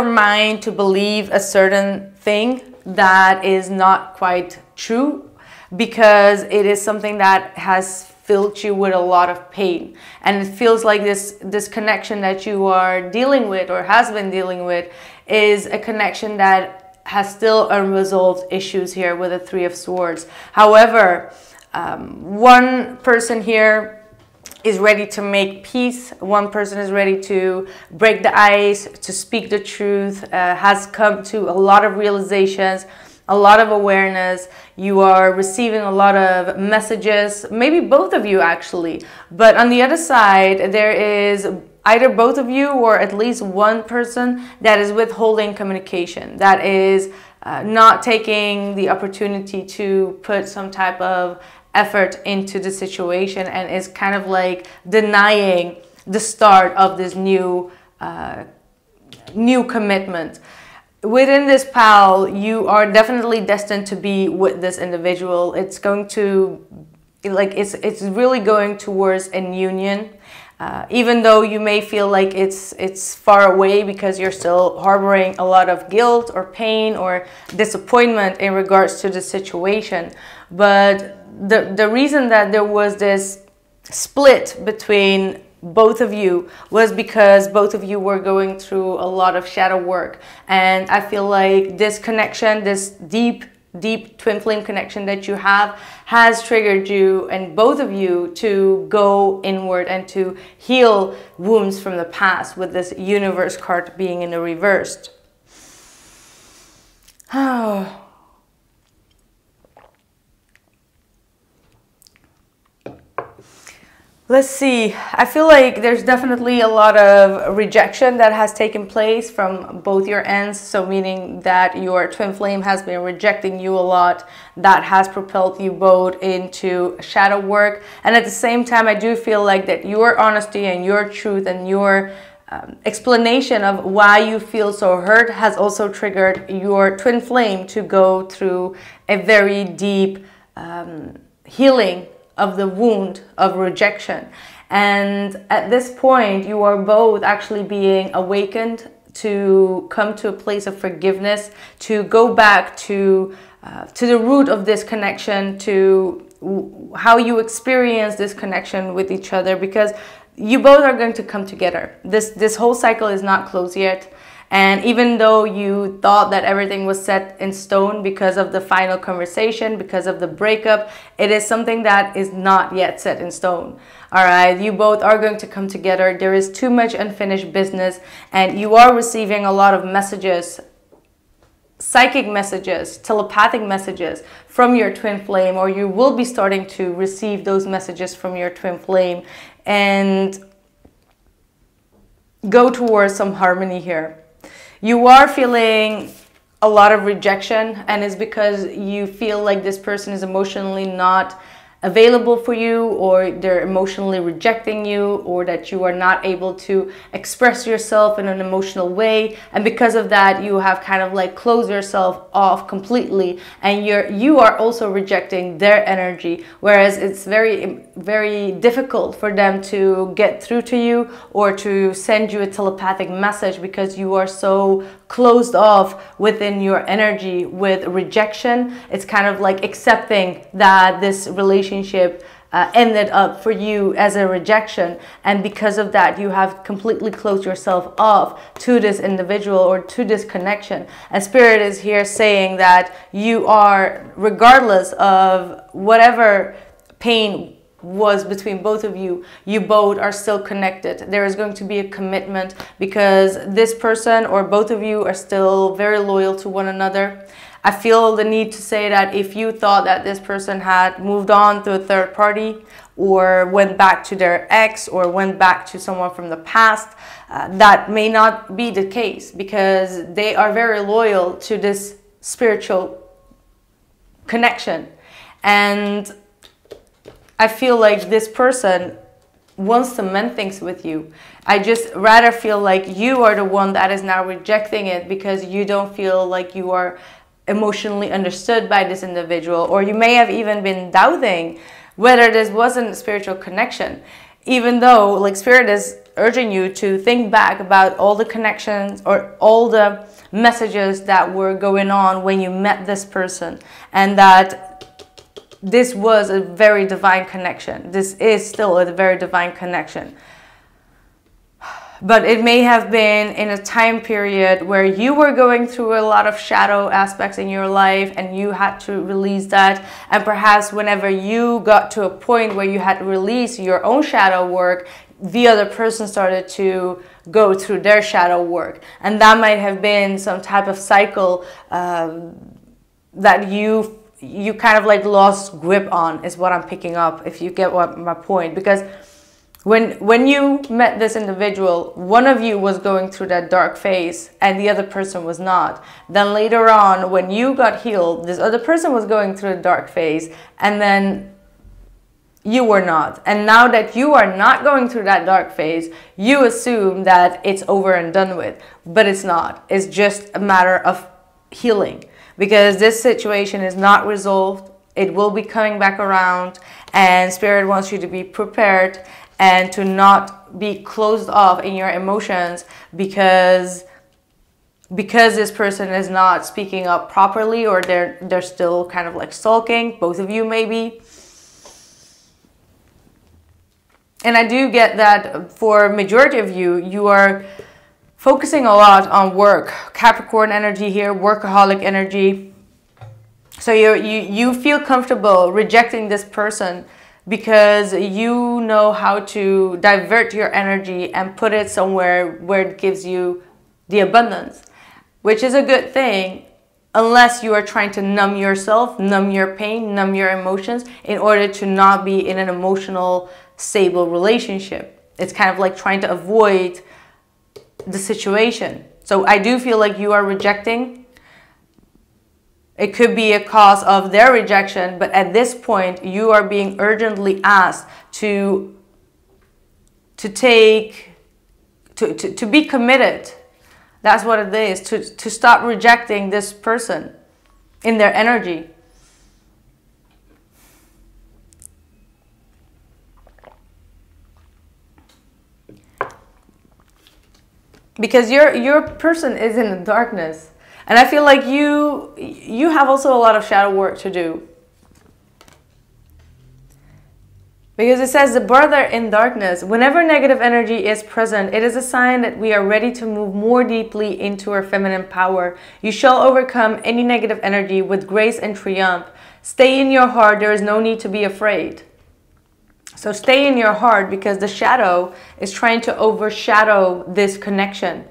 mind to believe a certain thing that is not quite true, because it is something that has filled you with a lot of pain, and it feels like this connection that you are dealing with or has been dealing with is a connection that has still unresolved issues here with the Three of Swords. However, one person here is ready to make peace. One person is ready to break the ice, to speak the truth, has come to a lot of realizations, a lot of awareness. You are receiving a lot of messages, maybe both of you actually. But on the other side, there is either both of you or at least one person that is withholding communication, that is not taking the opportunity to put some type of effort into the situation, and is kind of like denying the start of this new commitment. Within this pile, you are definitely destined to be with this individual. It's going to, like, it's really going towards a union. Even though you may feel like it's far away because you're still harboring a lot of guilt or pain or disappointment in regards to the situation. But the reason that there was this split between both of you was because both of you were going through a lot of shadow work. And I feel like this connection, this deep deep twin flame connection that you have has triggered you and both of you to go inward and to heal wounds from the past, with this universe card being in the reversed. Oh. Let's see. I feel like there's definitely a lot of rejection that has taken place from both your ends. So meaning that your twin flame has been rejecting you a lot. That has propelled you both into shadow work. And at the same time, I do feel like that your honesty and your truth and your explanation of why you feel so hurt has also triggered your twin flame to go through a very deep healing of the wound of rejection. And at this point, you are both actually being awakened to come to a place of forgiveness, to go back to the root of this connection, to how you experience this connection with each other, because you both are going to come together. This whole cycle is not closed yet. And even though you thought that everything was set in stone because of the final conversation, because of the breakup, it is something that is not yet set in stone. All right, you both are going to come together. There is too much unfinished business, and you are receiving a lot of messages, psychic messages, telepathic messages from your twin flame, or you will be starting to receive those messages from your twin flame and go towards some harmony here. You are feeling a lot of rejection, and it's because you feel like this person is emotionally not available for you, or they're emotionally rejecting you, or that you are not able to express yourself in an emotional way, and because of that you have kind of like closed yourself off completely, and you are also rejecting their energy, whereas it's very difficult for them to get through to you or to send you a telepathic message, because you are so closed off within your energy with rejection. It's kind of like accepting that this relationship ended up for you as a rejection, and because of that you have completely closed yourself off to this individual or to this connection. And Spirit is here saying that you are, regardless of whatever pain was between both of you, you both are still connected. There is going to be a commitment, because this person or both of you are still very loyal to one another. I feel the need to say that if you thought that this person had moved on to a third party, or went back to their ex, or went back to someone from the past, that may not be the case, because they are very loyal to this spiritual connection. And I feel like this person wants to mend things with you. I just rather feel like you are the one that is now rejecting it, because you don't feel like you are emotionally understood by this individual, or you may have even been doubting whether this wasn't a spiritual connection, even though like Spirit is urging you to think back about all the connections or all the messages that were going on when you met this person, and that this was a very divine connection. This is still a very divine connection. But it may have been in a time period where you were going through a lot of shadow aspects in your life, and you had to release that. And perhaps whenever you got to a point where you had to release your own shadow work, the other person started to go through their shadow work. And that might have been some type of cycle that you kind of like lost grip on, is what I'm picking up, if you get what my point. Because when you met this individual, one of you was going through that dark phase and the other person was not. Then later on, when you got healed, this other person was going through a dark phase, and then you were not. And now that you are not going through that dark phase, you assume that it's over and done with, but it's not. It's just a matter of healing, because this situation is not resolved. It will be coming back around, and Spirit wants you to be prepared and to not be closed off in your emotions, because this person is not speaking up properly, or they're still kind of like sulking, both of you maybe. And I do get that for majority of you, you are focusing a lot on work. Capricorn energy here, workaholic energy. So you feel comfortable rejecting this person because you know how to divert your energy and put it somewhere where it gives you the abundance, which is a good thing, unless you are trying to numb yourself, numb your pain, numb your emotions in order to not be in an emotional, stable relationship. It's kind of like trying to avoid the situation. So I do feel like you are rejecting. It could be a cause of their rejection, but at this point, you are being urgently asked to be committed. That's what it is, to stop rejecting this person in their energy. Because your person is in the darkness. And I feel like you have also a lot of shadow work to do. Because it says the brother in darkness. Whenever negative energy is present, it is a sign that we are ready to move more deeply into our feminine power. You shall overcome any negative energy with grace and triumph. Stay in your heart. There is no need to be afraid. So stay in your heart, because the shadow is trying to overshadow this connection.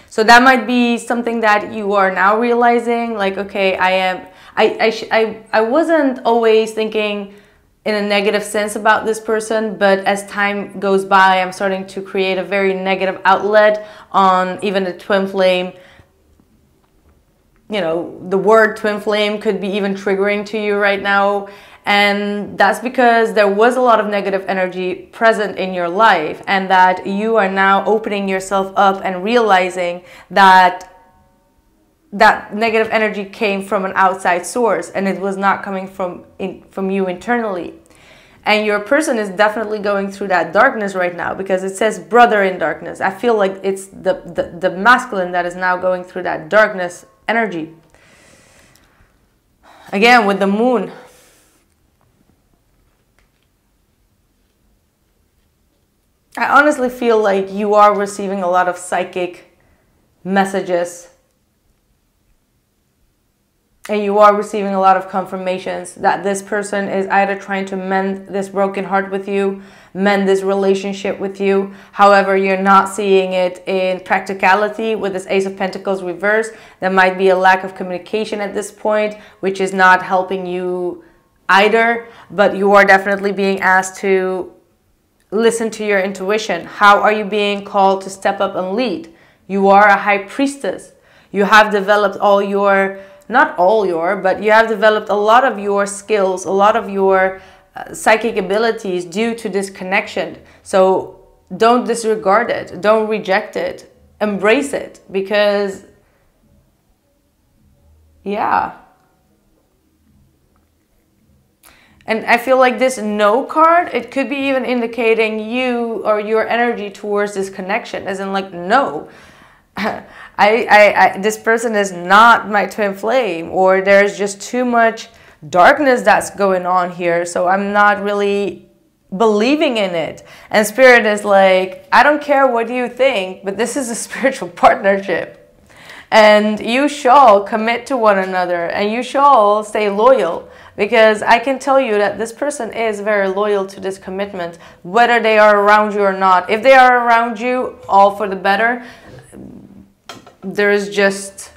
So that might be something that you are now realizing, like, okay, I wasn't always thinking in a negative sense about this person, but as time goes by, I'm starting to create a very negative outlet on even the twin flame. You know, the word twin flame could be even triggering to you right now. And that's because there was a lot of negative energy present in your life, and that you are now opening yourself up and realizing that that negative energy came from an outside source and it was not coming from you internally. And your person is definitely going through that darkness right now, because it says brother in darkness. I feel like it's the masculine that is now going through that darkness energy. Again, with the moon. I honestly feel like you are receiving a lot of psychic messages, and you are receiving a lot of confirmations that this person is either trying to mend this broken heart with you, mend this relationship with you. However, you're not seeing it in practicality with this Ace of Pentacles reverse. There might be a lack of communication at this point, which is not helping you either, but you are definitely being asked to listen to your intuition. How are you being called to step up and lead? You are a high priestess. You have developed all your, not all your, but you have developed a lot of your skills, a lot of your psychic abilities due to this connection. So don't disregard it. Don't reject it. Embrace it, because, yeah. And I feel like this no card, it could be even indicating you or your energy towards this connection, as in like, no, this person is not my twin flame, or there's just too much darkness that's going on here, so I'm not really believing in it. And Spirit is like, I don't care what you think, but this is a spiritual partnership. And you shall commit to one another, and you shall stay loyal. Because I can tell you that this person is very loyal to this commitment, whether they are around you or not. If they are around you, all for the better. There is just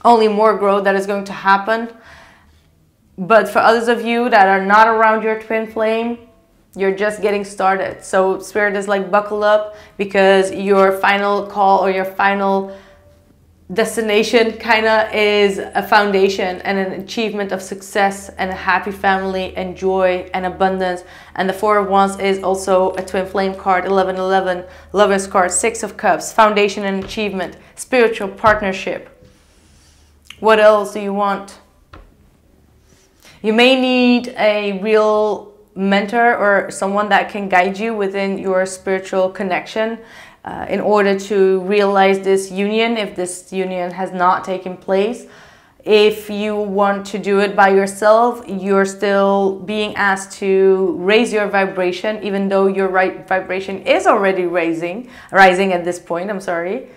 only more growth that is going to happen. But for others of you that are not around your twin flame, you're just getting started. So Spirit is like, buckle up, because your final call or your final destination kind of is a foundation and an achievement of success and a happy family and joy and abundance. And the Four of Wands is also a twin flame card, 1111, Lover's card, Six of Cups, foundation and achievement, spiritual partnership. What else do you want? You may need a real mentor or someone that can guide you within your spiritual connection. In order to realize this union, if this union has not taken place. If you want to do it by yourself, you're still being asked to raise your vibration, even though your vibration is already rising at this point, I'm sorry.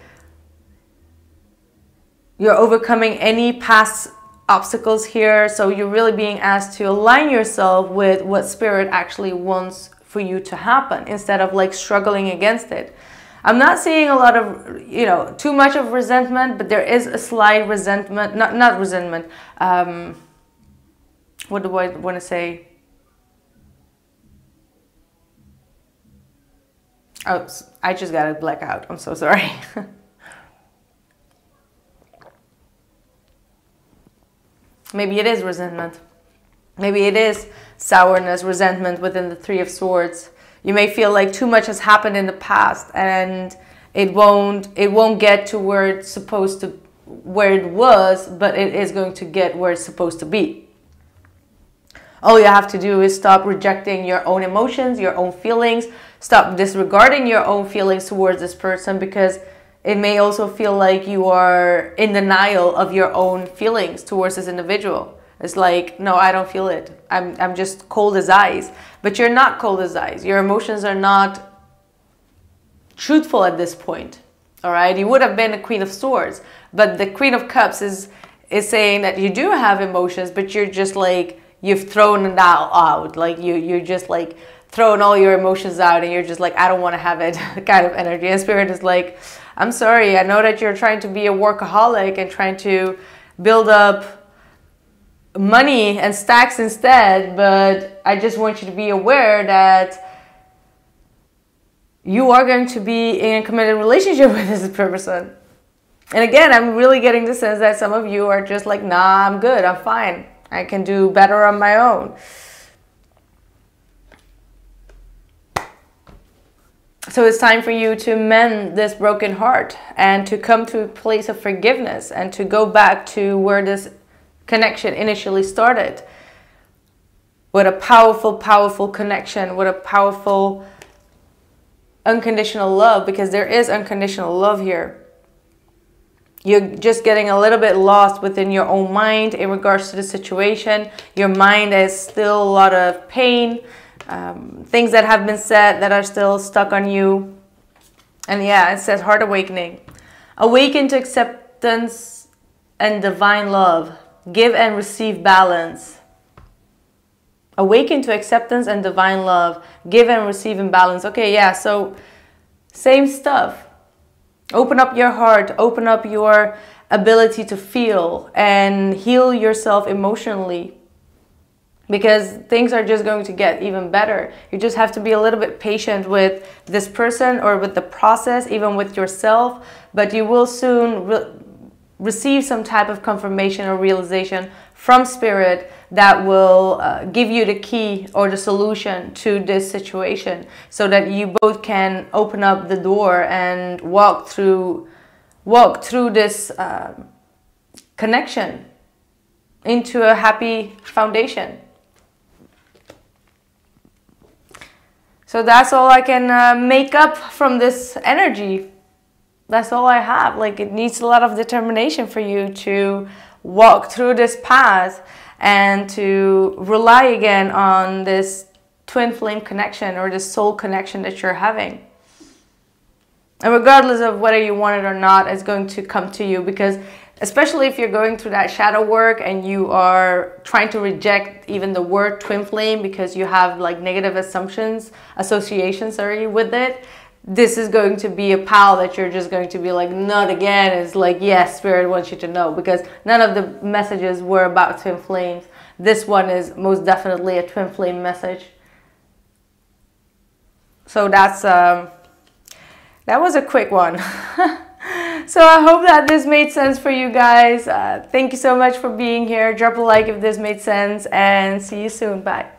You're overcoming any past obstacles here. So you're really being asked to align yourself with what spirit actually wants for you to happen, instead of like struggling against it. I'm not seeing a lot of, you know, too much of resentment, but there is a slight resentment, not resentment. What do I want to say? Oh, I just got a blackout. I'm so sorry. Maybe it is resentment. Maybe it is sourness, resentment within the Three of Swords. You may feel like too much has happened in the past and it won't get to where it's supposed to, where it was, but it is going to get where it's supposed to be. All you have to do is stop rejecting your own emotions, your own feelings, stop disregarding your own feelings towards this person, because it may also feel like you are in denial of your own feelings towards this individual. It's like, no, I don't feel it. I'm just cold as ice. But you're not cold as ice. Your emotions are not truthful at this point. All right? You would have been a Queen of Swords. But the Queen of Cups is saying that you do have emotions, but you're just like, you've thrown it out. Like you're just like throwing all your emotions out, and you're just like, I don't want to have it kind of energy. And Spirit is like, I'm sorry. I know that you're trying to be a workaholic and trying to build up money and stacks instead, but I just want you to be aware that you are going to be in a committed relationship with this person. And again, I'm really getting the sense that some of you are just like, nah, I'm good, I'm fine, I can do better on my own. So it's time for you to mend this broken heart and to come to a place of forgiveness and to go back to where this connection initially started, with a powerful, powerful connection, with a powerful unconditional love, because there is unconditional love here. You're just getting a little bit lost within your own mind in regards to the situation. Your mind is still a lot of pain, things that have been said that are still stuck on you. And yeah, it says heart awakening. Awaken to acceptance and divine love. Give and receive balance. Awaken to acceptance and divine love. Give and receive in balance. Okay, yeah, so same stuff. Open up your heart. Open up your ability to feel and heal yourself emotionally, because things are just going to get even better. You just have to be a little bit patient with this person or with the process, even with yourself, but you will soon receive some type of confirmation or realization from Spirit that will give you the key or the solution to this situation, so that you both can open up the door and walk through this connection into a happy foundation. So that's all I can make up from this energy. That's all I have. Like, it needs a lot of determination for you to walk through this path and to rely again on this twin flame connection or this soul connection that you're having. And regardless of whether you want it or not, it's going to come to you, because especially if you're going through that shadow work and you are trying to reject even the word twin flame because you have like negative associations, with it, this is going to be a pile that you're just going to be like, not again. It's like, yes, Spirit wants you to know, because none of the messages were about twin flames. This one is most definitely a twin flame message. So that's that was a quick one. So I hope that this made sense for you guys. Thank you so much for being here. Drop a like if this made sense, and see you soon. Bye.